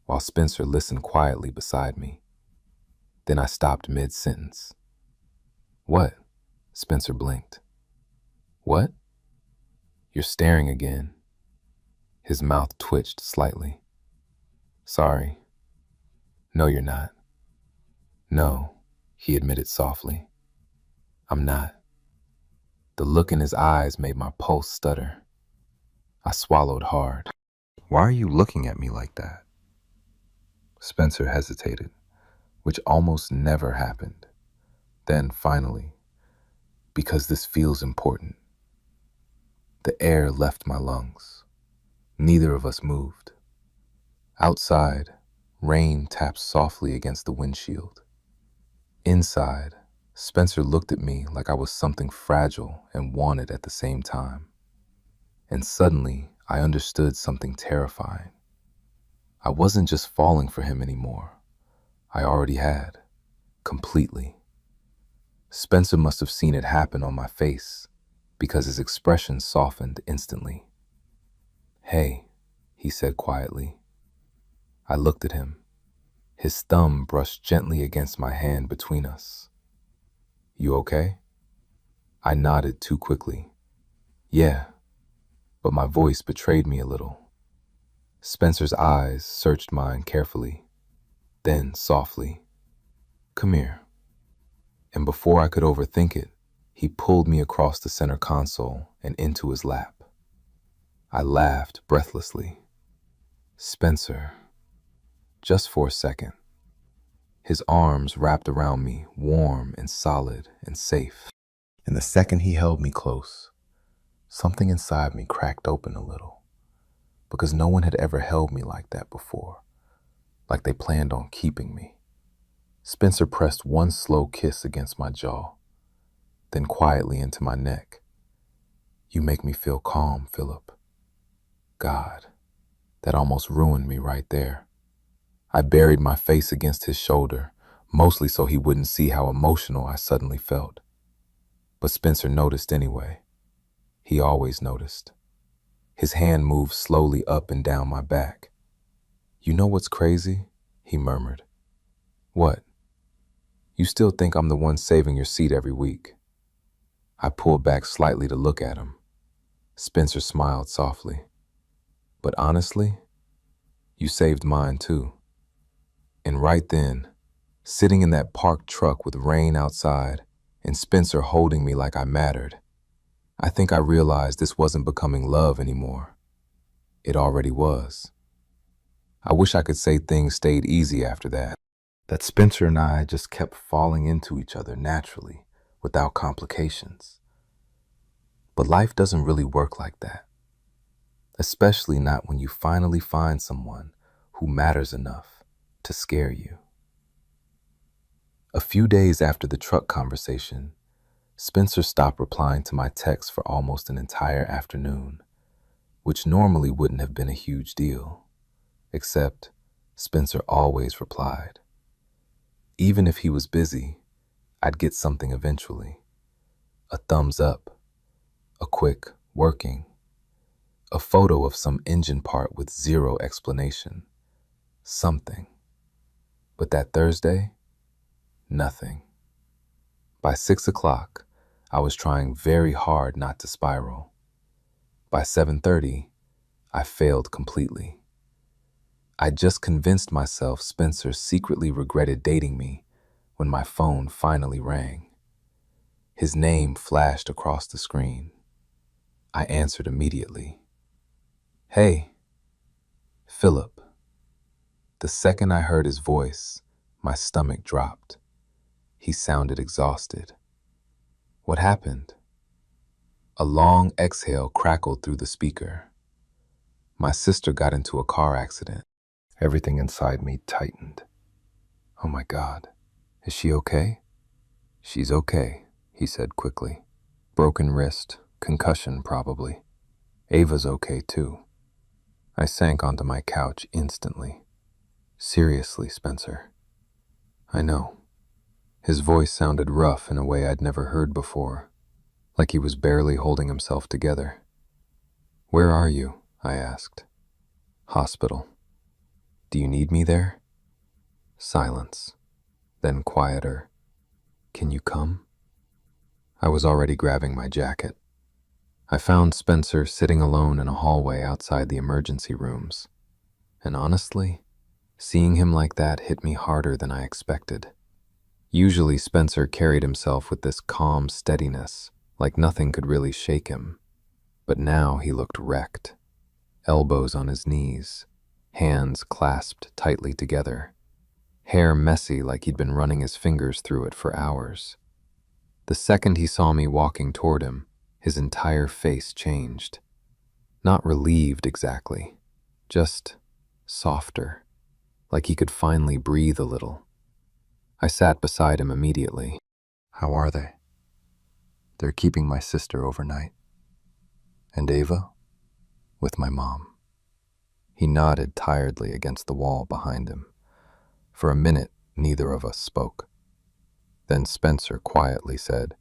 while Spencer listened quietly beside me. Then I stopped mid-sentence. "What?" Spencer blinked. "What?" "You're staring again." His mouth twitched slightly. "Sorry." "No, you're not." "No," he admitted softly. "I'm not." The look in his eyes made my pulse stutter. I swallowed hard. "Why are you looking at me like that?" Spencer hesitated, which almost never happened. Then, finally, because this feels important. The air left my lungs. Neither of us moved. Outside, rain tapped softly against the windshield. Inside, Spencer looked at me like I was something fragile and wanted at the same time. And suddenly, I understood something terrifying. I wasn't just falling for him anymore. I already had, completely. Spencer must have seen it happen on my face, because his expression softened instantly. "Hey," he said quietly. I looked at him. His thumb brushed gently against my hand between us. "You okay?" I nodded too quickly. "Yeah," but my voice betrayed me a little. Spencer's eyes searched mine carefully, then softly, "Come here." And before I could overthink it, he pulled me across the center console and into his lap. I laughed breathlessly. "Spencer," just for a second. His arms wrapped around me, warm and solid and safe. And the second he held me close, something inside me cracked open a little, because no one had ever held me like that before, like they planned on keeping me. Spencer pressed one slow kiss against my jaw, then quietly into my neck. "You make me feel calm, Philip." God, that almost ruined me right there. I buried my face against his shoulder, mostly so he wouldn't see how emotional I suddenly felt. But Spencer noticed anyway. He always noticed. His hand moved slowly up and down my back. "You know what's crazy?" he murmured. "What?" "You still think I'm the one saving your seat every week." I pulled back slightly to look at him. Spencer smiled softly. "But honestly, you saved mine too." And right then, sitting in that parked truck with rain outside and Spencer holding me like I mattered, I think I realized this wasn't becoming love anymore. It already was. I wish I could say things stayed easy after that. That Spencer and I just kept falling into each other naturally, without complications. But life doesn't really work like that. Especially not when you finally find someone who matters enough to scare you. A few days after the truck conversation, Spencer stopped replying to my texts for almost an entire afternoon, which normally wouldn't have been a huge deal. Except, Spencer always replied. Even if he was busy, I'd get something eventually. A thumbs up, a quick working, a photo of some engine part with zero explanation. Something. But that Thursday, nothing. By 6 o'clock, I was trying very hard not to spiral. By 7:30, I failed completely. I just convinced myself Spencer secretly regretted dating me when my phone finally rang. His name flashed across the screen. I answered immediately. "Hey, Philip." The second I heard his voice, my stomach dropped. He sounded exhausted. "What happened?" A long exhale crackled through the speaker. "My sister got into a car accident." Everything inside me tightened. "Oh my God, is she okay?" "She's okay," he said quickly. "Broken wrist, concussion probably. Ava's okay too." I sank onto my couch instantly. "Seriously, Spencer." "I know." His voice sounded rough in a way I'd never heard before, like he was barely holding himself together. "Where are you?" I asked. "Hospital." "Do you need me there?" Silence, then quieter. "Can you come?" I was already grabbing my jacket. I found Spencer sitting alone in a hallway outside the emergency rooms. And honestly, seeing him like that hit me harder than I expected. Usually Spencer carried himself with this calm steadiness, like nothing could really shake him. But now he looked wrecked. Elbows on his knees, hands clasped tightly together, hair messy like he'd been running his fingers through it for hours. The second he saw me walking toward him, his entire face changed. Not relieved exactly, just softer, like he could finally breathe a little. I sat beside him immediately. "How are they?" "They're keeping my sister overnight." "And Ava?" "With my mom." He nodded tiredly against the wall behind him. For a minute, neither of us spoke. Then Spencer quietly said,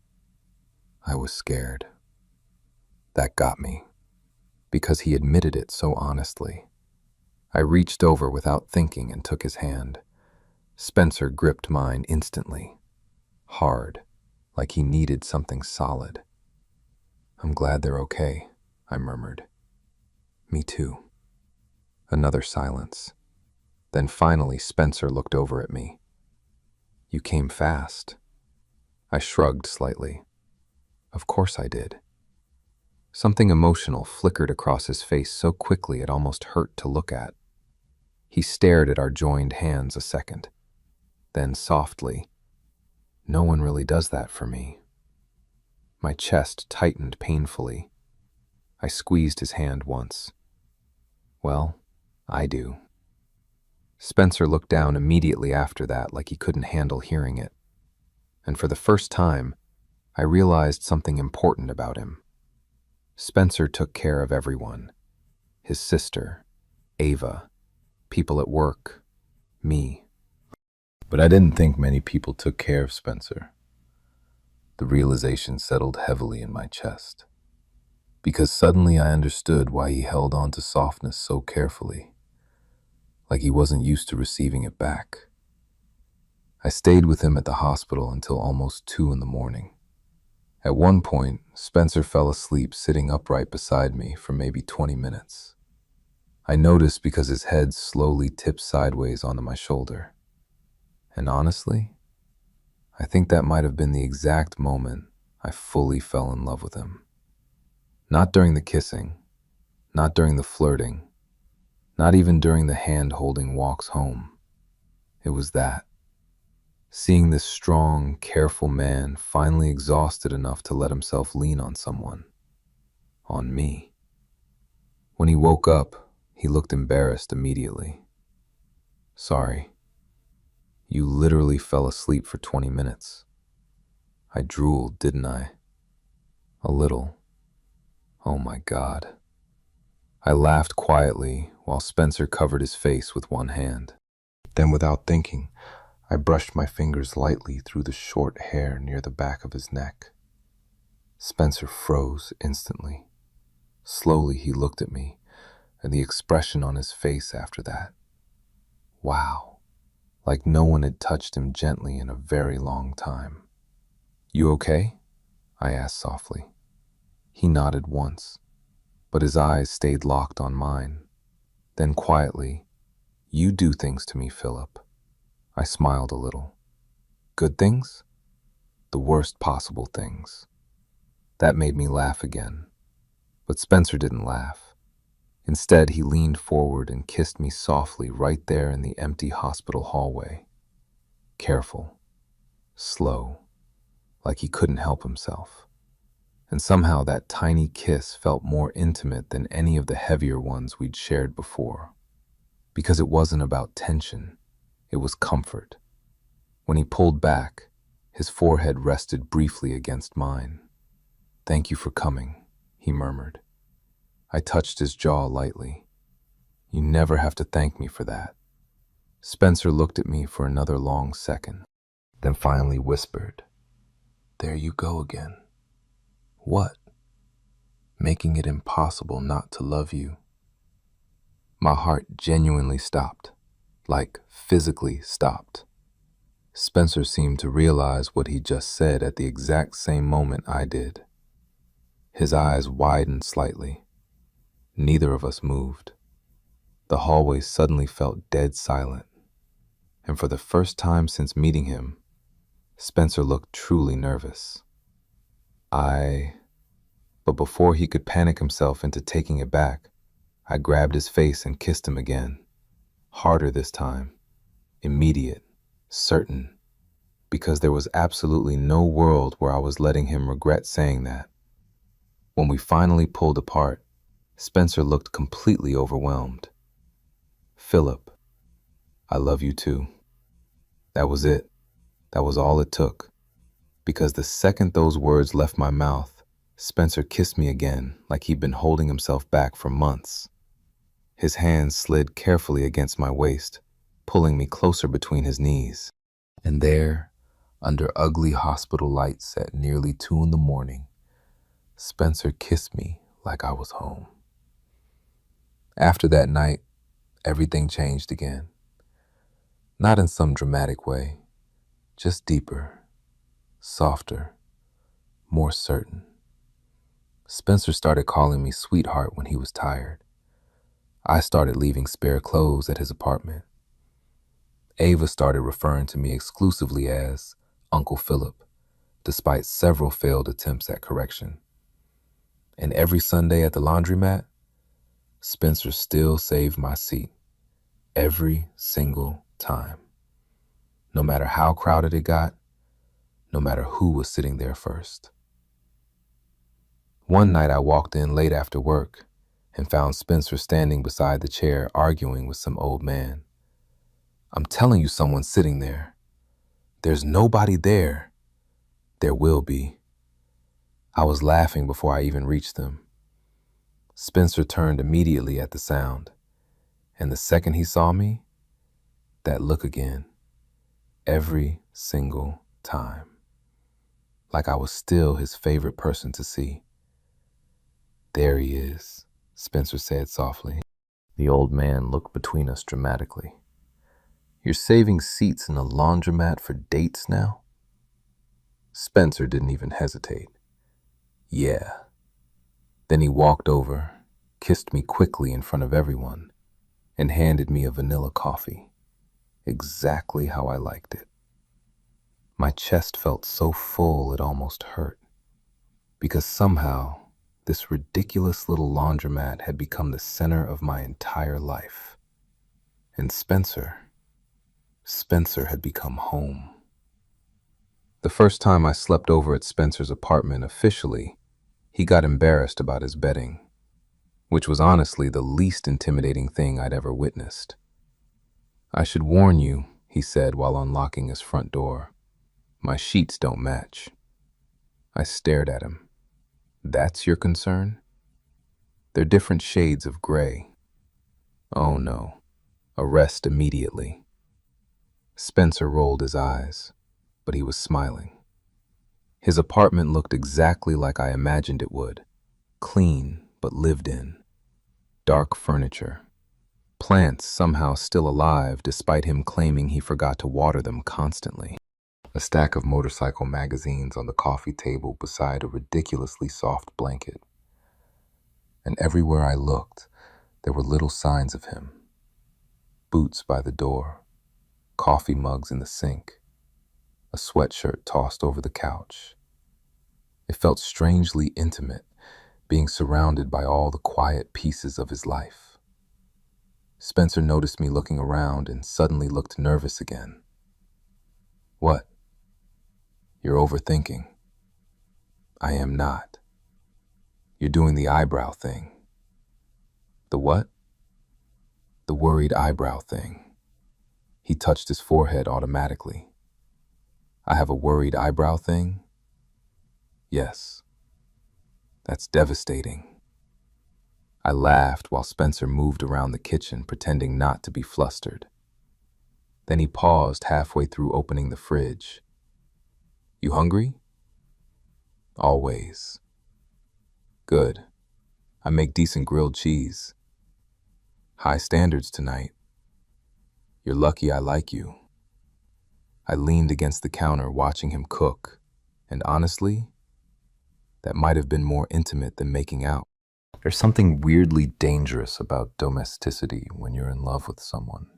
"I was scared." That got me, because he admitted it so honestly. I reached over without thinking and took his hand. Spencer gripped mine instantly, hard, like he needed something solid. "I'm glad they're okay," I murmured. "Me too." Another silence. Then finally Spencer looked over at me. "You came fast." I shrugged slightly. "Of course I did." Something emotional flickered across his face so quickly it almost hurt to look at. He stared at our joined hands a second. Then softly, "No one really does that for me." My chest tightened painfully. I squeezed his hand once. "Well, I do." Spencer looked down immediately after that like he couldn't handle hearing it. And for the first time, I realized something important about him. Spencer took care of everyone. His sister, Ava, people at work, me. But I didn't think many people took care of Spencer. The realization settled heavily in my chest, because suddenly I understood why he held on to softness so carefully, like he wasn't used to receiving it back. I stayed with him at the hospital until almost 2 in the morning. At one point, Spencer fell asleep sitting upright beside me for maybe 20 minutes. I noticed because his head slowly tipped sideways onto my shoulder. And honestly, I think that might have been the exact moment I fully fell in love with him. Not during the kissing, not during the flirting, not even during the hand-holding walks home. It was that. Seeing this strong, careful man finally exhausted enough to let himself lean on someone. On me. When he woke up, he looked embarrassed immediately. "Sorry. You literally fell asleep for 20 minutes. I drooled, didn't I?" "A little." "Oh my God." I laughed quietly while Spencer covered his face with one hand. Then without thinking, I brushed my fingers lightly through the short hair near the back of his neck. Spencer froze instantly. Slowly he looked at me, and the expression on his face after that. Wow. Like no one had touched him gently in a very long time. "You okay?" I asked softly. He nodded once, but his eyes stayed locked on mine. Then quietly, "You do things to me, Philip." I smiled a little. "Good things?" "The worst possible things." That made me laugh again. But Spencer didn't laugh. Instead, he leaned forward and kissed me softly right there in the empty hospital hallway. Careful, slow, like he couldn't help himself. And somehow that tiny kiss felt more intimate than any of the heavier ones we'd shared before. Because it wasn't about tension, it was comfort. When he pulled back, his forehead rested briefly against mine. "Thank you for coming," he murmured. I touched his jaw lightly. "You never have to thank me for that." Spencer looked at me for another long second, then finally whispered, "There you go again." "What?" "Making it impossible not to love you." My heart genuinely stopped, like physically stopped. Spencer seemed to realize what he just said at the exact same moment I did. His eyes widened slightly. Neither of us moved. The hallway suddenly felt dead silent. And for the first time since meeting him, Spencer looked truly nervous. But before he could panic himself into taking it back, I grabbed his face and kissed him again. Harder this time. Immediate. Certain. because there was absolutely no world where I was letting him regret saying that. When we finally pulled apart, Spencer looked completely overwhelmed. "Philip, I love you too." That was it. That was all it took. Because the second those words left my mouth, Spencer kissed me again like he'd been holding himself back for months. His hands slid carefully against my waist, pulling me closer between his knees. And there, under ugly hospital lights at nearly 2 in the morning, Spencer kissed me like I was home. After that night, everything changed again. Not in some dramatic way, just deeper, softer, more certain. Spencer started calling me sweetheart when he was tired. I started leaving spare clothes at his apartment. Ava started referring to me exclusively as Uncle Philip, despite several failed attempts at correction. And every Sunday at the laundromat, Spencer still saved my seat, every single time. No matter how crowded it got, no matter who was sitting there first. One night I walked in late after work and found Spencer standing beside the chair arguing with some old man. "I'm telling you someone's sitting there. There's nobody there." "There will be." I was laughing before I even reached them. Spencer turned immediately at the sound, and the second he saw me, that look again, every single time. Like I was still his favorite person to see. "There he is," Spencer said softly. The old man looked between us dramatically. "You're saving seats in a laundromat for dates now?" Spencer didn't even hesitate. "Yeah." Then he walked over, kissed me quickly in front of everyone, and handed me a vanilla coffee, exactly how I liked it. My chest felt so full it almost hurt, because somehow this ridiculous little laundromat had become the center of my entire life. And Spencer had become home. The first time I slept over at Spencer's apartment officially, he got embarrassed about his bedding, which was honestly the least intimidating thing I'd ever witnessed. "I should warn you," he said while unlocking his front door. "My sheets don't match." I stared at him. "That's your concern?" "They're different shades of gray." "Oh no. Arrest immediately." Spencer rolled his eyes, but he was smiling. His apartment looked exactly like I imagined it would. Clean, but lived in. Dark furniture. Plants somehow still alive despite him claiming he forgot to water them constantly. A stack of motorcycle magazines on the coffee table beside a ridiculously soft blanket. And everywhere I looked, there were little signs of him. Boots by the door, coffee mugs in the sink, a sweatshirt tossed over the couch. It felt strangely intimate, being surrounded by all the quiet pieces of his life. Spencer noticed me looking around and suddenly looked nervous again. "What?" "You're overthinking." "I am not." "You're doing the eyebrow thing." "The what?" "The worried eyebrow thing." He touched his forehead automatically. "I have a worried eyebrow thing?" "Yes." "That's devastating." I laughed while Spencer moved around the kitchen, pretending not to be flustered. Then he paused halfway through opening the fridge. "You hungry?" "Always." "Good. I make decent grilled cheese." "High standards tonight." "You're lucky I like you." I leaned against the counter watching him cook, and honestly, that might have been more intimate than making out. There's something weirdly dangerous about domesticity when you're in love with someone.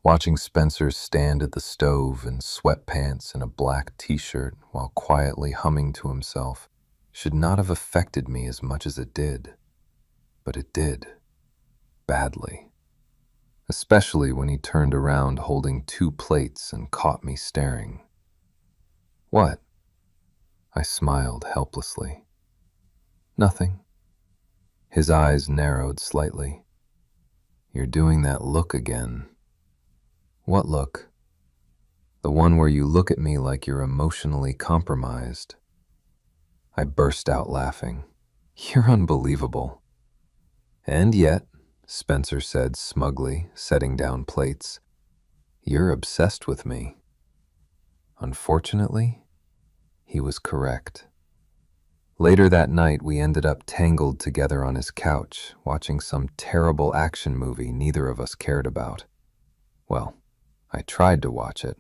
Watching Spencer stand at the stove in sweatpants and a black t-shirt while quietly humming to himself should not have affected me as much as it did. But it did. Badly. especially when he turned around holding 2 plates and caught me staring. What? I smiled helplessly. Nothing. His eyes narrowed slightly. You're doing that look again. What look? The one where you look at me like you're emotionally compromised. I burst out laughing. You're unbelievable. And yet, Spencer said smugly, setting down plates, you're obsessed with me. Unfortunately, he was correct. Later that night, we ended up tangled together on his couch, watching some terrible action movie neither of us cared about. Well, I tried to watch it.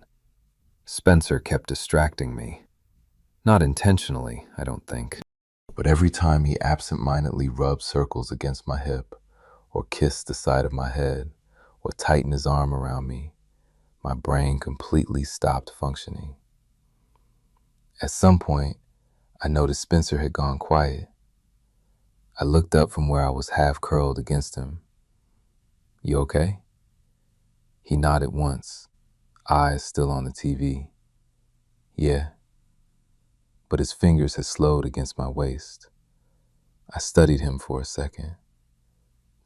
Spencer kept distracting me. Not intentionally, I don't think. But every time he absent-mindedly rubbed circles against my hip, or kissed the side of my head, or tightened his arm around me, my brain completely stopped functioning. At some point, I noticed Spencer had gone quiet. I looked up from where I was half curled against him. You okay? He nodded once, eyes still on the TV. Yeah. But his fingers had slowed against my waist. I studied him for a second.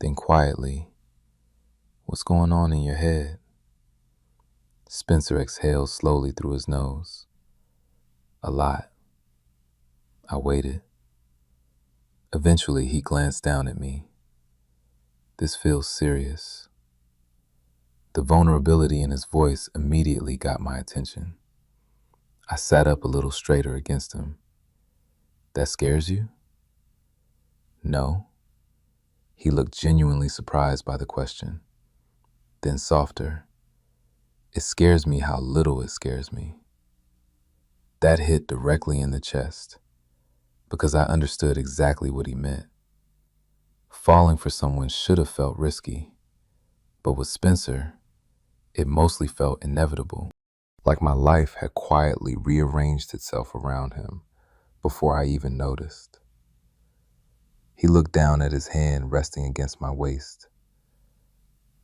Then quietly, what's going on in your head? Spencer exhaled slowly through his nose. A lot. I waited. Eventually, he glanced down at me. This feels serious. The vulnerability in his voice immediately got my attention. I sat up a little straighter against him. That scares you? No. He looked genuinely surprised by the question. Then softer. It scares me how little it scares me. That hit directly in the chest, because I understood exactly what he meant. Falling for someone should have felt risky, but with Spencer, it mostly felt inevitable, like my life had quietly rearranged itself around him before I even noticed. He looked down at his hand resting against my waist.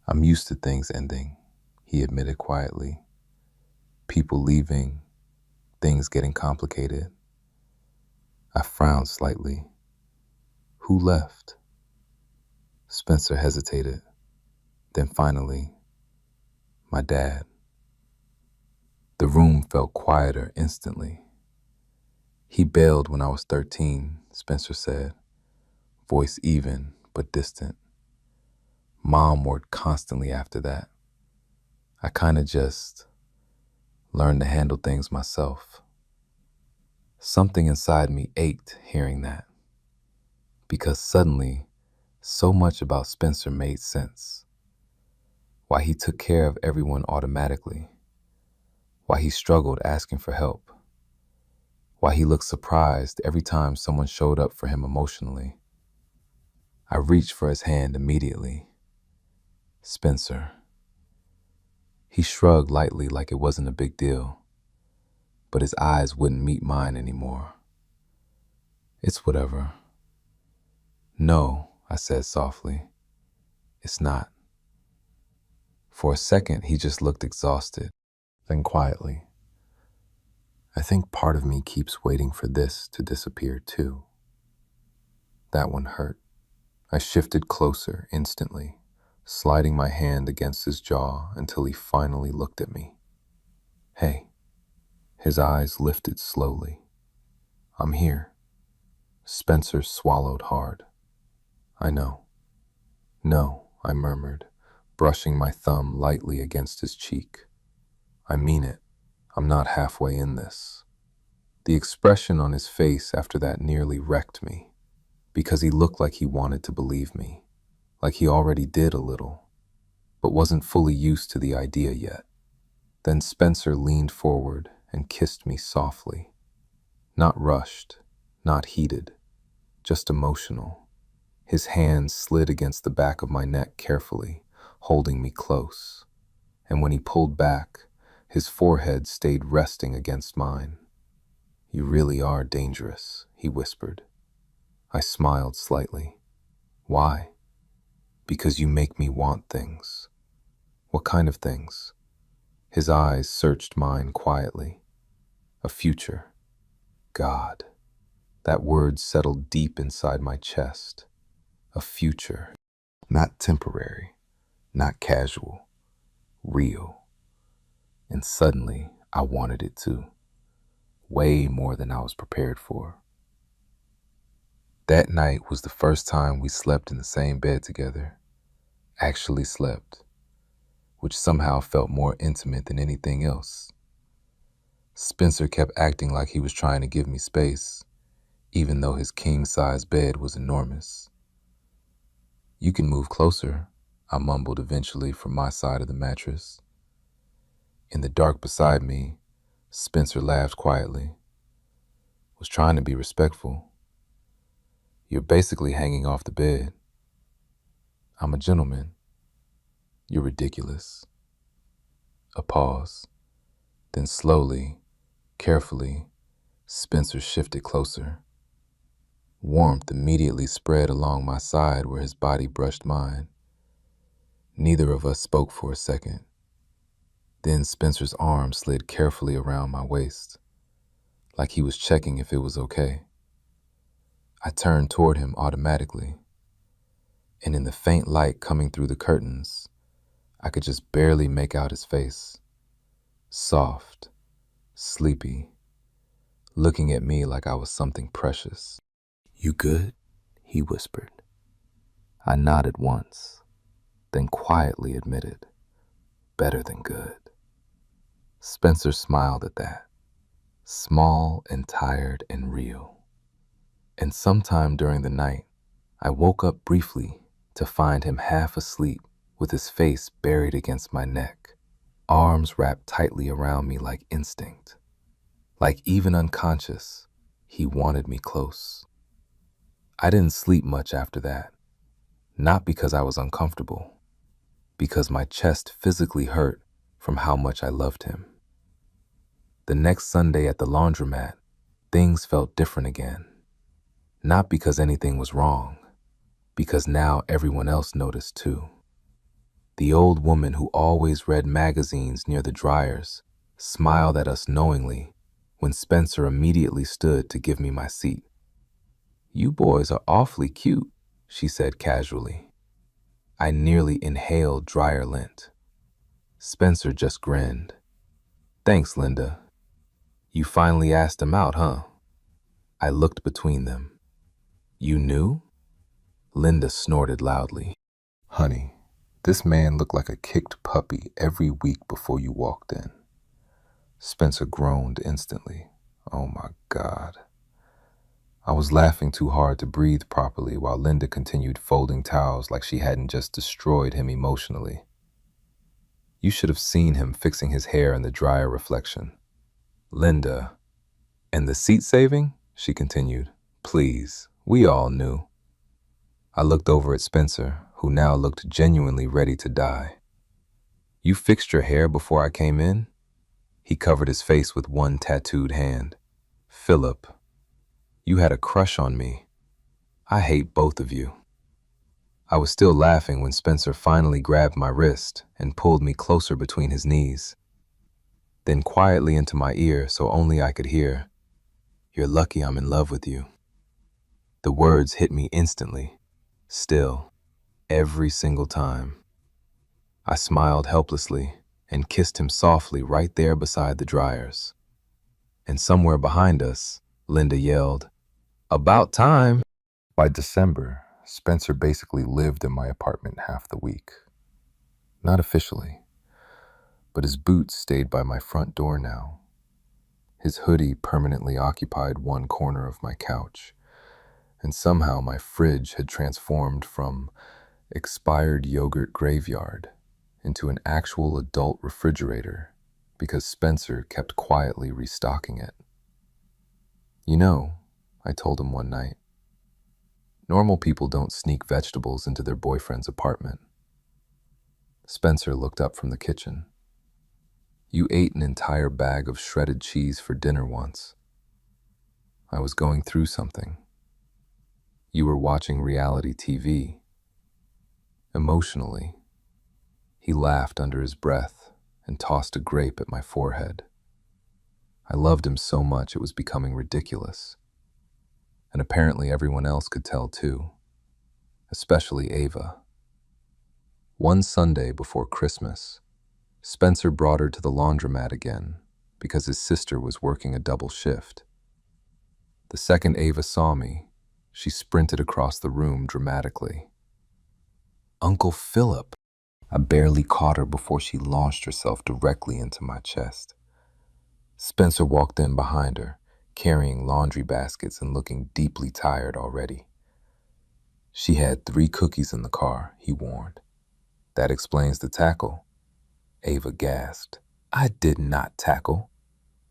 I'm used to things ending, he admitted quietly. People leaving, things getting complicated. I frowned slightly. Who left? Spencer hesitated. Then finally, my dad. The room felt quieter instantly. He bailed when I was 13, Spencer said, voice even but distant. Mom worked constantly after that. I kinda just learned to handle things myself. Something inside me ached hearing that, because suddenly, so much about Spencer made sense. Why he took care of everyone automatically. Why he struggled asking for help. Why he looked surprised every time someone showed up for him emotionally. I reached for his hand immediately. Spencer. He shrugged lightly like it wasn't a big deal, but his eyes wouldn't meet mine anymore. It's whatever. No, I said softly. It's not. For a second, he just looked exhausted. Then quietly, I think part of me keeps waiting for this to disappear too. That one hurt. I shifted closer instantly, sliding my hand against his jaw until he finally looked at me. Hey. His eyes lifted slowly. I'm here. Spencer swallowed hard. I know. No, I murmured, brushing my thumb lightly against his cheek. I mean it. I'm not halfway in this. The expression on his face after that nearly wrecked me, because he looked like he wanted to believe me, like he already did a little, but wasn't fully used to the idea yet. Then Spencer leaned forward and kissed me softly. Not rushed, not heated, just emotional. His hands slid against the back of my neck carefully, holding me close. And when he pulled back, his forehead stayed resting against mine. You really are dangerous, he whispered. I smiled slightly. Why? Because you make me want things. What kind of things? His eyes searched mine quietly. A future. God. That word settled deep inside my chest. A future. Not temporary, not casual, real. And suddenly, I wanted it too. Way more than I was prepared for. That night was the first time we slept in the same bed together. Actually slept, which somehow felt more intimate than anything else. Spencer kept acting like he was trying to give me space, even though his king-size bed was enormous. "You can move closer," I mumbled eventually from my side of the mattress. In the dark beside me, Spencer laughed quietly. Was trying to be respectful. "You're basically hanging off the bed." "I'm a gentleman." "You're ridiculous." A pause. Then slowly, carefully, Spencer shifted closer. Warmth immediately spread along my side where his body brushed mine. Neither of us spoke for a second. Then Spencer's arm slid carefully around my waist, like he was checking if it was okay. I turned toward him automatically, and in the faint light coming through the curtains, I could just barely make out his face. Soft, sleepy, looking at me like I was something precious. "You good?" he whispered. I nodded once, then quietly admitted, "Better than good." Spencer smiled at that, small and tired and real. And sometime during the night, I woke up briefly to find him half asleep with his face buried against my neck, arms wrapped tightly around me like instinct. Like even unconscious, he wanted me close. I didn't sleep much after that, not because I was uncomfortable, because my chest physically hurt from how much I loved him. The next Sunday at the laundromat, things felt different again. Not because anything was wrong, because now everyone else noticed too. The old woman who always read magazines near the dryers smiled at us knowingly when Spencer immediately stood to give me my seat. "You boys are awfully cute," she said casually. I nearly inhaled dryer lint. Spencer just grinned. "Thanks, Linda. You finally asked him out, huh?" I looked between them. "You knew?" Linda snorted loudly. "Honey, this man looked like a kicked puppy every week before you walked in." Spencer groaned instantly. Oh my God. I was laughing too hard to breathe properly while Linda continued folding towels like she hadn't just destroyed him emotionally. "You should have seen him fixing his hair in the dryer reflection." "Linda, and the seat saving?" she continued. "Please, we all knew." I looked over at Spencer, who now looked genuinely ready to die. "You fixed your hair before I came in?" He covered his face with one tattooed hand. "Philip, you had a crush on me. I hate both of you." I was still laughing when Spencer finally grabbed my wrist and pulled me closer between his knees. Then quietly into my ear so only I could hear, "You're lucky I'm in love with you." The words hit me instantly, still, every single time. I smiled helplessly and kissed him softly right there beside the dryers. And somewhere behind us, Linda yelled, "About time!" By December, Spencer basically lived in my apartment half the week. Not officially, but his boots stayed by my front door now. His hoodie permanently occupied one corner of my couch, and somehow my fridge had transformed from expired yogurt graveyard into an actual adult refrigerator because Spencer kept quietly restocking it. "You know," I told him one night, "normal people don't sneak vegetables into their boyfriend's apartment." Spencer looked up from the kitchen. "You ate an entire bag of shredded cheese for dinner once." "I was going through something." "You were watching reality TV." "Emotionally." He laughed under his breath and tossed a grape at my forehead. I loved him so much it was becoming ridiculous. And apparently everyone else could tell too, especially Ava. One Sunday before Christmas, Spencer brought her to the laundromat again because his sister was working a double shift. The second Ava saw me, she sprinted across the room dramatically. "Uncle Philip!" I barely caught her before she launched herself directly into my chest. Spencer walked in behind her, carrying laundry baskets and looking deeply tired already. "She had 3 cookies in the car," he warned. "That explains the tackle." Ava gasped. "I did not tackle.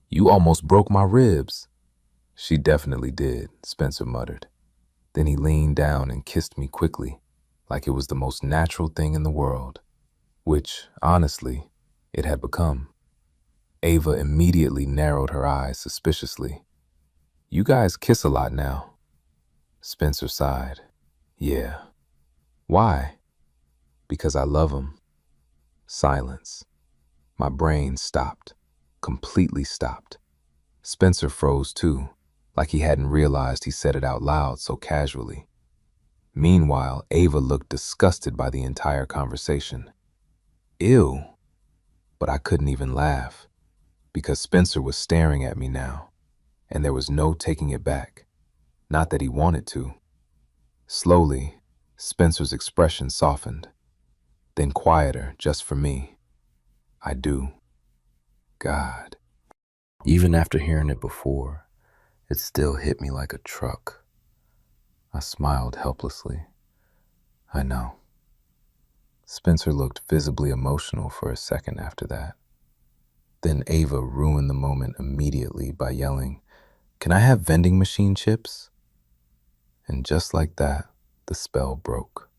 You almost broke my ribs." "She definitely did," Spencer muttered. Then he leaned down and kissed me quickly, like it was the most natural thing in the world, which, honestly, it had become. Ava immediately narrowed her eyes suspiciously. "You guys kiss a lot now." Spencer sighed. "Yeah." "Why?" "Because I love him." Silence. My brain stopped, completely stopped. Spencer froze too, like he hadn't realized he said it out loud so casually. Meanwhile, Ava looked disgusted by the entire conversation. Ew. But I couldn't even laugh, because Spencer was staring at me now, and there was no taking it back. Not that he wanted to. Slowly, Spencer's expression softened, then quieter just for me. "I do." God. Even after hearing it before, it still hit me like a truck. I smiled helplessly. "I know." Spencer looked visibly emotional for a second after that. Then Ava ruined the moment immediately by yelling, "Can I have vending machine chips?" And just like that, the spell broke.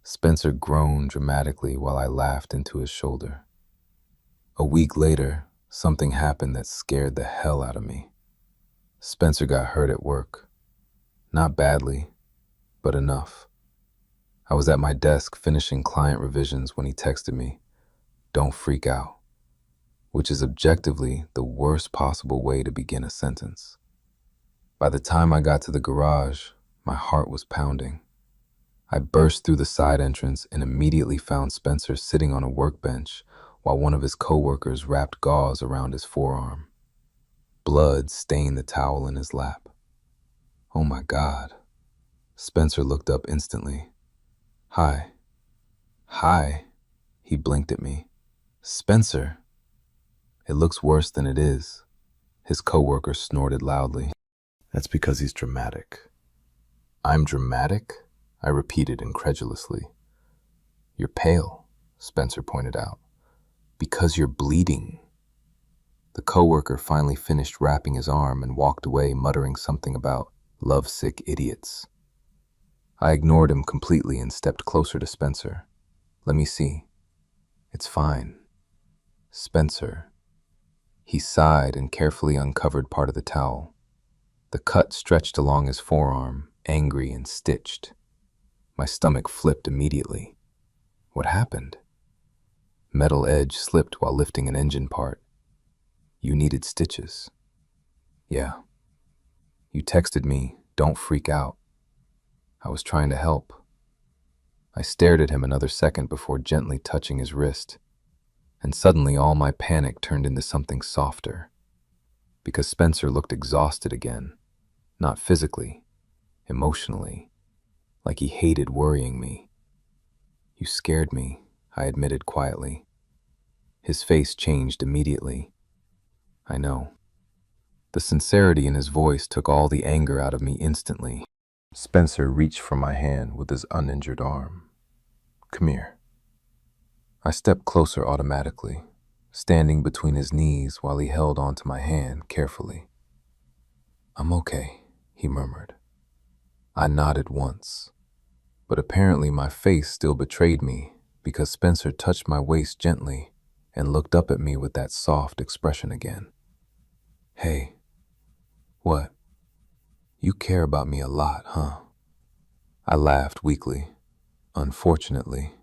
Spencer groaned dramatically while I laughed into his shoulder. A week later, something happened that scared the hell out of me. Spencer got hurt at work. Not badly, but enough. I was at my desk finishing client revisions when he texted me, "Don't freak out," which is objectively the worst possible way to begin a sentence. By the time I got to the garage, my heart was pounding. I burst through the side entrance and immediately found Spencer sitting on a workbench while one of his coworkers wrapped gauze around his forearm. Blood stained the towel in his lap. "Oh my God." Spencer looked up instantly. "Hi." "Hi." He blinked at me. "Spencer." "It looks worse than it is." His coworker snorted loudly. "That's because he's dramatic." "I'm dramatic?" I repeated incredulously. "You're pale," Spencer pointed out. "Because you're bleeding." The coworker finally finished wrapping his arm and walked away, muttering something about lovesick idiots. I ignored him completely and stepped closer to Spencer. "Let me see." "It's fine." "Spencer." He sighed and carefully uncovered part of the towel. The cut stretched along his forearm, angry and stitched. My stomach flipped immediately. What happened? Metal edge slipped while lifting an engine part. "You needed stitches." "Yeah." "You texted me, 'Don't freak out.'" "I was trying to help." I stared at him another second before gently touching his wrist, and suddenly all my panic turned into something softer, because Spencer looked exhausted again, not physically, emotionally, like he hated worrying me. "You scared me," I admitted quietly. His face changed immediately. "I know." The sincerity in his voice took all the anger out of me instantly. Spencer reached for my hand with his uninjured arm. "Come here." I stepped closer automatically, standing between his knees while he held onto my hand carefully. "I'm okay," he murmured. I nodded once, but apparently my face still betrayed me because Spencer touched my waist gently and looked up at me with that soft expression again. "Hey." "What?" "You care about me a lot, huh?" I laughed weakly. "Unfortunately."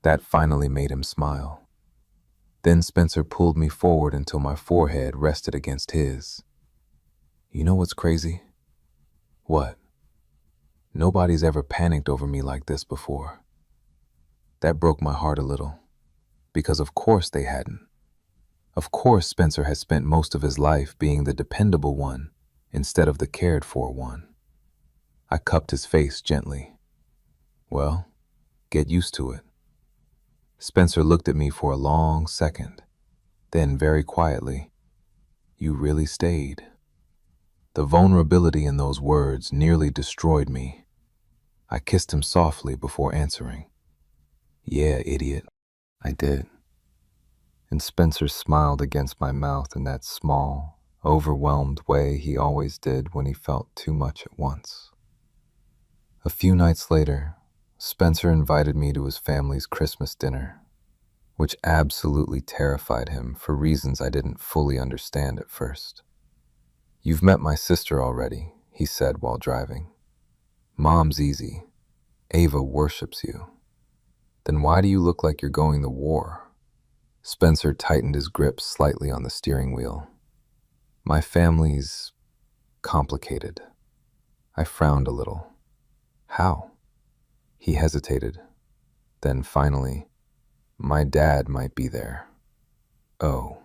That finally made him smile. Then Spencer pulled me forward until my forehead rested against his. You know what's crazy? What? Nobody's ever panicked over me like this before. That broke my heart a little, because of course they hadn't. Of course Spencer had spent most of his life being the dependable one instead of the cared-for one. I cupped his face gently. Well, get used to it. Spencer looked at me for a long second, then very quietly, you really stayed. The vulnerability in those words nearly destroyed me. I kissed him softly before answering. Yeah, idiot, I did. And Spencer smiled against my mouth in that small, overwhelmed way he always did when he felt too much at once. A few nights later, Spencer invited me to his family's Christmas dinner, which absolutely terrified him for reasons I didn't fully understand at first. You've met my sister already, he said while driving. Mom's easy. Ava worships you. Then why do you look like you're going to war? Spencer tightened his grip slightly on the steering wheel. My family's complicated. I frowned a little. How? He hesitated. Then finally, my dad might be there. Oh,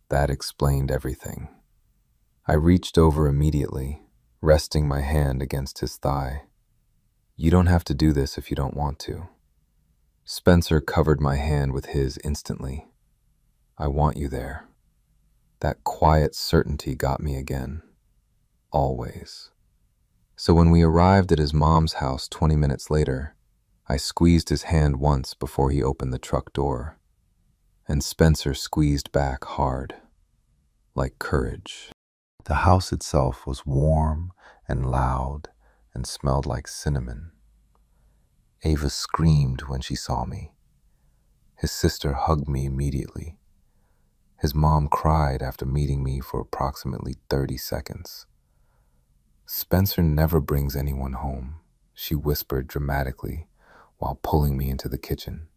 that explained everything. I reached over immediately, resting my hand against his thigh. You don't have to do this if you don't want to. Spencer covered my hand with his instantly. I want you there. That quiet certainty got me again. Always. So when we arrived at his mom's house 20 minutes later, I squeezed his hand once before he opened the truck door, and Spencer squeezed back hard, like courage. The house itself was warm and loud and smelled like cinnamon. Ava screamed when she saw me. His sister hugged me immediately. His mom cried after meeting me for approximately 30 seconds. Spencer never brings anyone home, she whispered dramatically while pulling me into the kitchen.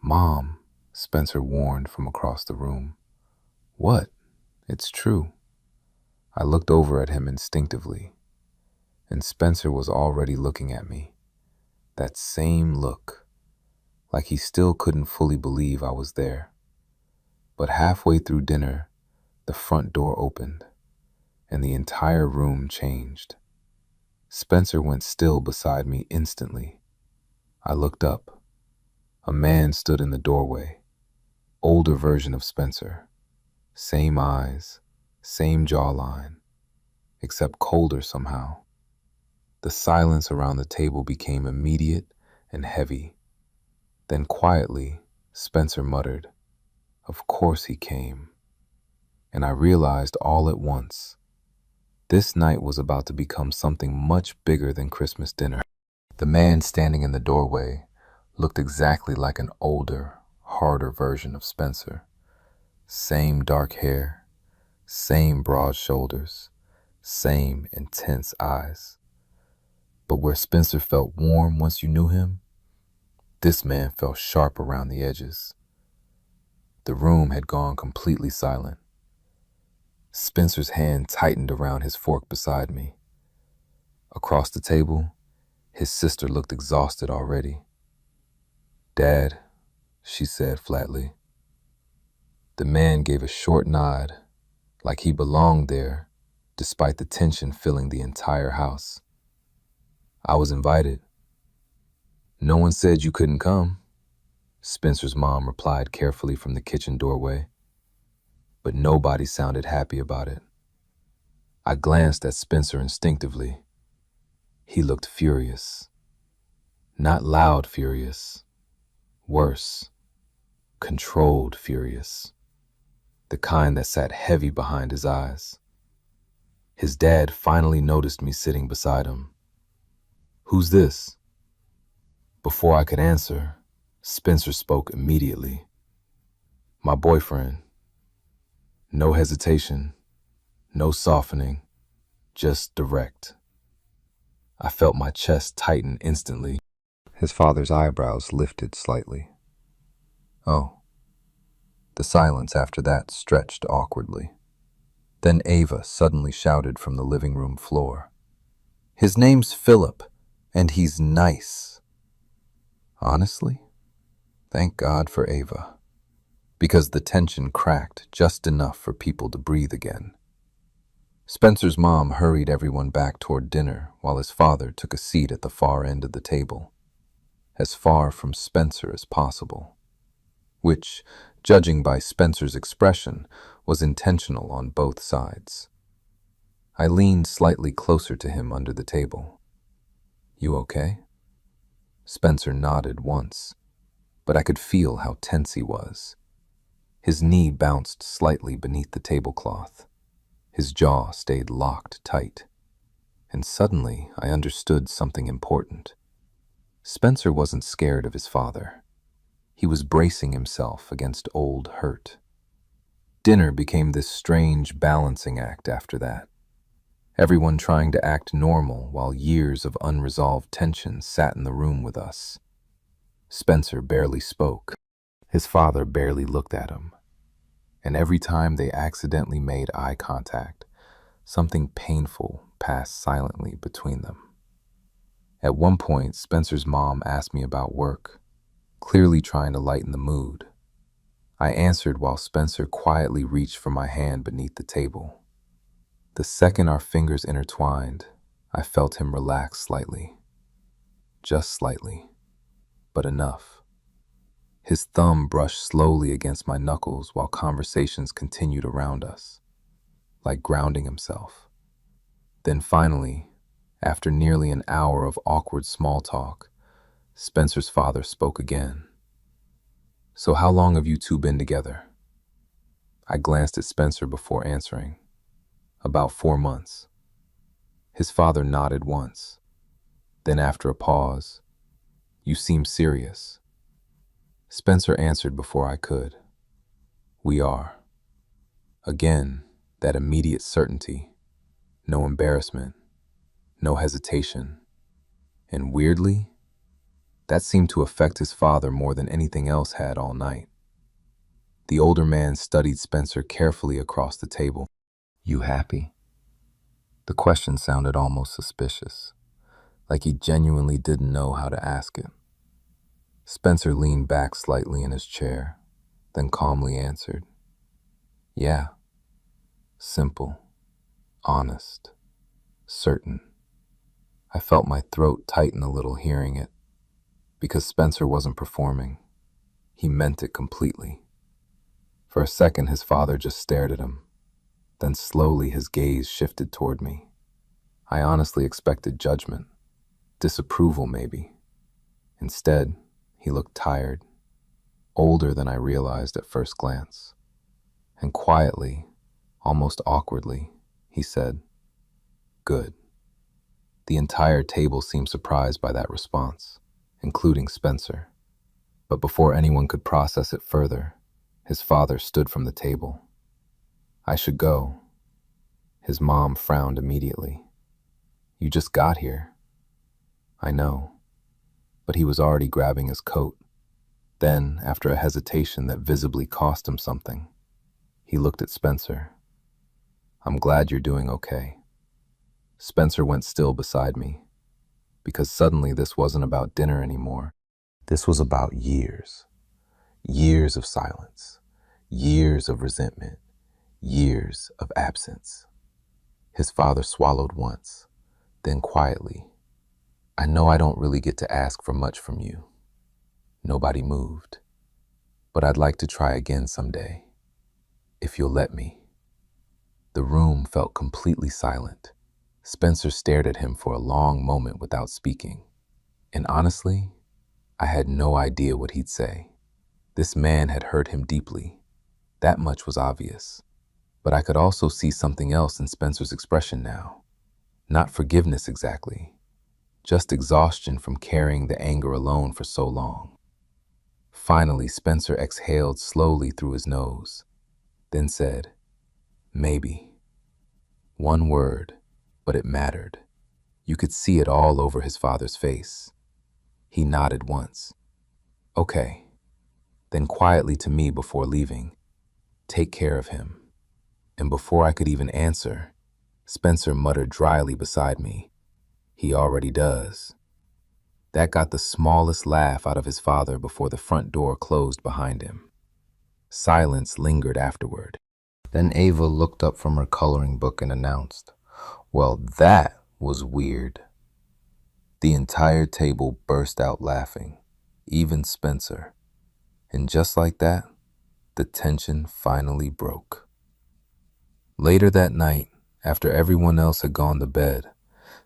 Mom, Spencer warned from across the room. What? It's true. I looked over at him instinctively, and Spencer was already looking at me. That same look, like he still couldn't fully believe I was there. But halfway through dinner, the front door opened, and the entire room changed. Spencer went still beside me instantly. I looked up. A man stood in the doorway, older version of Spencer. Same eyes, same jawline, except colder somehow. The silence around the table became immediate and heavy. Then quietly, Spencer muttered, Of course he came. And I realized all at once, this night was about to become something much bigger than Christmas dinner. The man standing in the doorway looked exactly like an older, harder version of Spencer. Same dark hair, same broad shoulders, same intense eyes. But where Spencer felt warm once you knew him, this man felt sharp around the edges. The room had gone completely silent. Spencer's hand tightened around his fork beside me. Across the table, his sister looked exhausted already. Dad, she said flatly. The man gave a short nod, like he belonged there, despite the tension filling the entire house. I was invited. No one said you couldn't come, Spencer's mom replied carefully from the kitchen doorway. But nobody sounded happy about it. I glanced at Spencer instinctively. He looked furious. Not loud furious. Worse, controlled furious. The kind that sat heavy behind his eyes. His dad finally noticed me sitting beside him. Who's this? Before I could answer, Spencer spoke immediately. My boyfriend. No hesitation, no softening, just direct. I felt my chest tighten instantly. His father's eyebrows lifted slightly. Oh. The silence after that stretched awkwardly. Then Ava suddenly shouted from the living room floor. "His name's Philip, and he's nice." Honestly, thank God for Ava, because the tension cracked just enough for people to breathe again. Spencer's mom hurried everyone back toward dinner while his father took a seat at the far end of the table, as far from Spencer as possible, which, judging by Spencer's expression, was intentional on both sides. I leaned slightly closer to him under the table. "You okay?" Spencer nodded once, but I could feel how tense he was. His knee bounced slightly beneath the tablecloth. His jaw stayed locked tight. And suddenly I understood something important. Spencer wasn't scared of his father. He was bracing himself against old hurt. Dinner became this strange balancing act after that. Everyone trying to act normal while years of unresolved tension sat in the room with us. Spencer barely spoke. His father barely looked at him. And every time they accidentally made eye contact, something painful passed silently between them. At one point, Spencer's mom asked me about work, clearly trying to lighten the mood. I answered while Spencer quietly reached for my hand beneath the table. The second our fingers intertwined, I felt him relax slightly. Just slightly, but enough. His thumb brushed slowly against my knuckles while conversations continued around us, like grounding himself. Then finally, after nearly an hour of awkward small talk, Spencer's father spoke again. "So how long have you two been together?" I glanced at Spencer before answering. "About 4 months." His father nodded once. Then after a pause, "You seem serious." Spencer answered before I could. "We are." Again, that immediate certainty. No embarrassment. No hesitation. And weirdly, that seemed to affect his father more than anything else had all night. The older man studied Spencer carefully across the table. "You happy?" The question sounded almost suspicious, like he genuinely didn't know how to ask it. Spencer leaned back slightly in his chair, then calmly answered, "Yeah." Simple, honest, certain. I felt my throat tighten a little hearing it, because Spencer wasn't performing. He meant it completely. For a second, his father just stared at him. Then slowly his gaze shifted toward me. I honestly expected judgment, disapproval maybe. Instead, he looked tired, older than I realized at first glance. And quietly, almost awkwardly, he said, "Good." The entire table seemed surprised by that response, including Spencer. But before anyone could process it further, his father stood from the table. "I should go." His mom frowned immediately. "You just got here." "I know." But he was already grabbing his coat. Then, after a hesitation that visibly cost him something, he looked at Spencer. "I'm glad you're doing okay." Spencer went still beside me, because suddenly this wasn't about dinner anymore. This was about years. Years of silence. Years of resentment. Years of absence. His father swallowed once, then quietly, "I know I don't really get to ask for much from you." Nobody moved. "But I'd like to try again someday, if you'll let me." The room felt completely silent. Spencer stared at him for a long moment without speaking. And honestly, I had no idea what he'd say. This man had hurt him deeply. That much was obvious. But I could also see something else in Spencer's expression now. Not forgiveness exactly, just exhaustion from carrying the anger alone for so long. Finally, Spencer exhaled slowly through his nose, then said, "Maybe." One word, but it mattered. You could see it all over his father's face. He nodded once. Okay. Then quietly to me before leaving, take care of him. And before I could even answer, Spencer muttered dryly beside me, he already does. That got the smallest laugh out of his father before the front door closed behind him. Silence lingered afterward. Then Ava looked up from her coloring book and announced, well, that was weird. The entire table burst out laughing, even Spencer. And just like that, the tension finally broke. Later that night, after everyone else had gone to bed,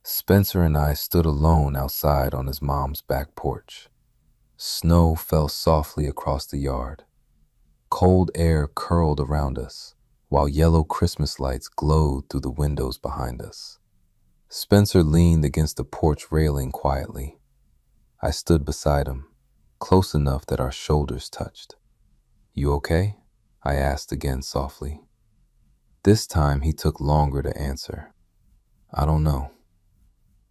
Spencer and I stood alone outside on his mom's back porch. Snow fell softly across the yard. Cold air curled around us, while yellow Christmas lights glowed through the windows behind us. Spencer leaned against the porch railing quietly. I stood beside him, close enough that our shoulders touched. You okay? I asked again softly. This time he took longer to answer. I don't know.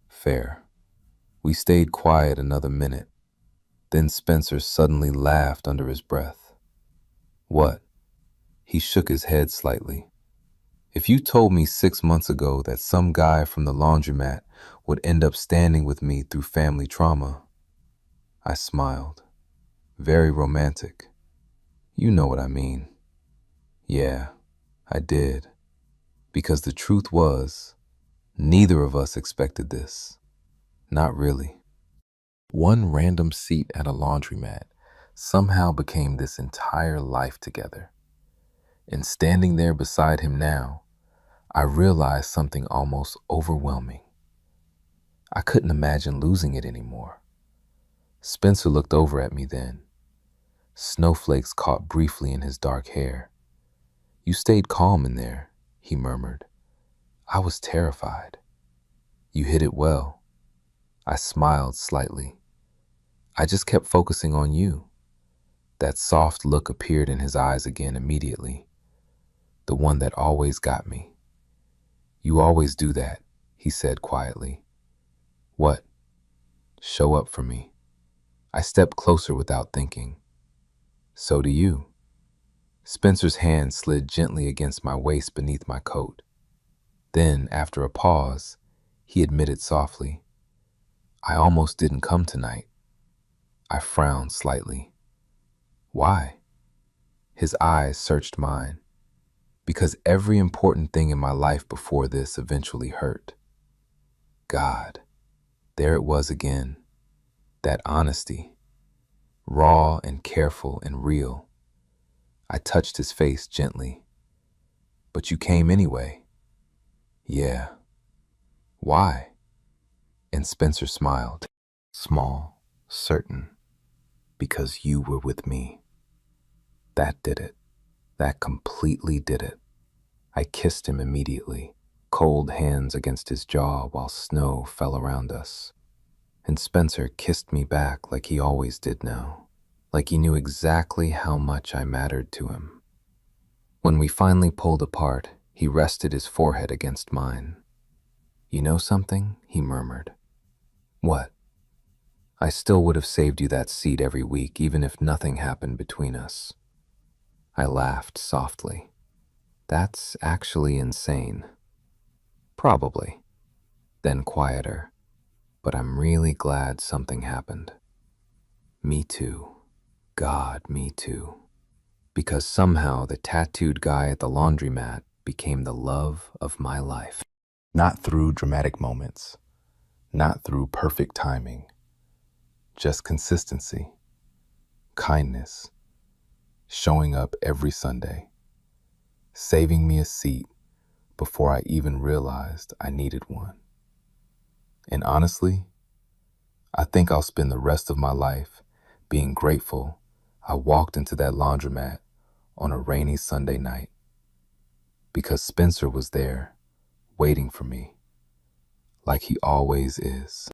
Fair. We stayed quiet another minute. Then Spencer suddenly laughed under his breath. What? He shook his head slightly. If you told me 6 months ago that some guy from the laundromat would end up standing with me through family trauma, I smiled. Very romantic. You know what I mean. Yeah, I did. Because the truth was, neither of us expected this. Not really. One random seat at a laundromat somehow became this entire life together. And standing there beside him now, I realized something almost overwhelming. I couldn't imagine losing it anymore. Spencer looked over at me then. Snowflakes caught briefly in his dark hair. You stayed calm in there, he murmured. I was terrified. You hid it well. I smiled slightly. I just kept focusing on you. That soft look appeared in his eyes again immediately. The one that always got me. You always do that, he said quietly. What? Show up for me. I stepped closer without thinking. So do you. Spencer's hand slid gently against my waist beneath my coat. Then, after a pause, he admitted softly, I almost didn't come tonight. I frowned slightly. Why? His eyes searched mine. Because every important thing in my life before this eventually hurt. God, there it was again. That honesty. Raw and careful and real. I touched his face gently. But you came anyway. Yeah. Why? And Spencer smiled. Small, certain. Because you were with me. That did it. That completely did it. I kissed him immediately, cold hands against his jaw while snow fell around us. And Spencer kissed me back like he always did now, like he knew exactly how much I mattered to him. When we finally pulled apart, he rested his forehead against mine. You know something? He murmured. What? I still would have saved you that seat every week, even if nothing happened between us. I laughed softly. That's actually insane. Probably. Then quieter. But I'm really glad something happened. Me too. God, me too. Because somehow the tattooed guy at the laundromat became the love of my life. Not through dramatic moments. Not through perfect timing. Just consistency. Kindness. Showing up every Sunday. Saving me a seat before I even realized I needed one. And honestly, I think I'll spend the rest of my life being grateful I walked into that laundromat on a rainy Sunday night because Spencer was there waiting for me like he always is.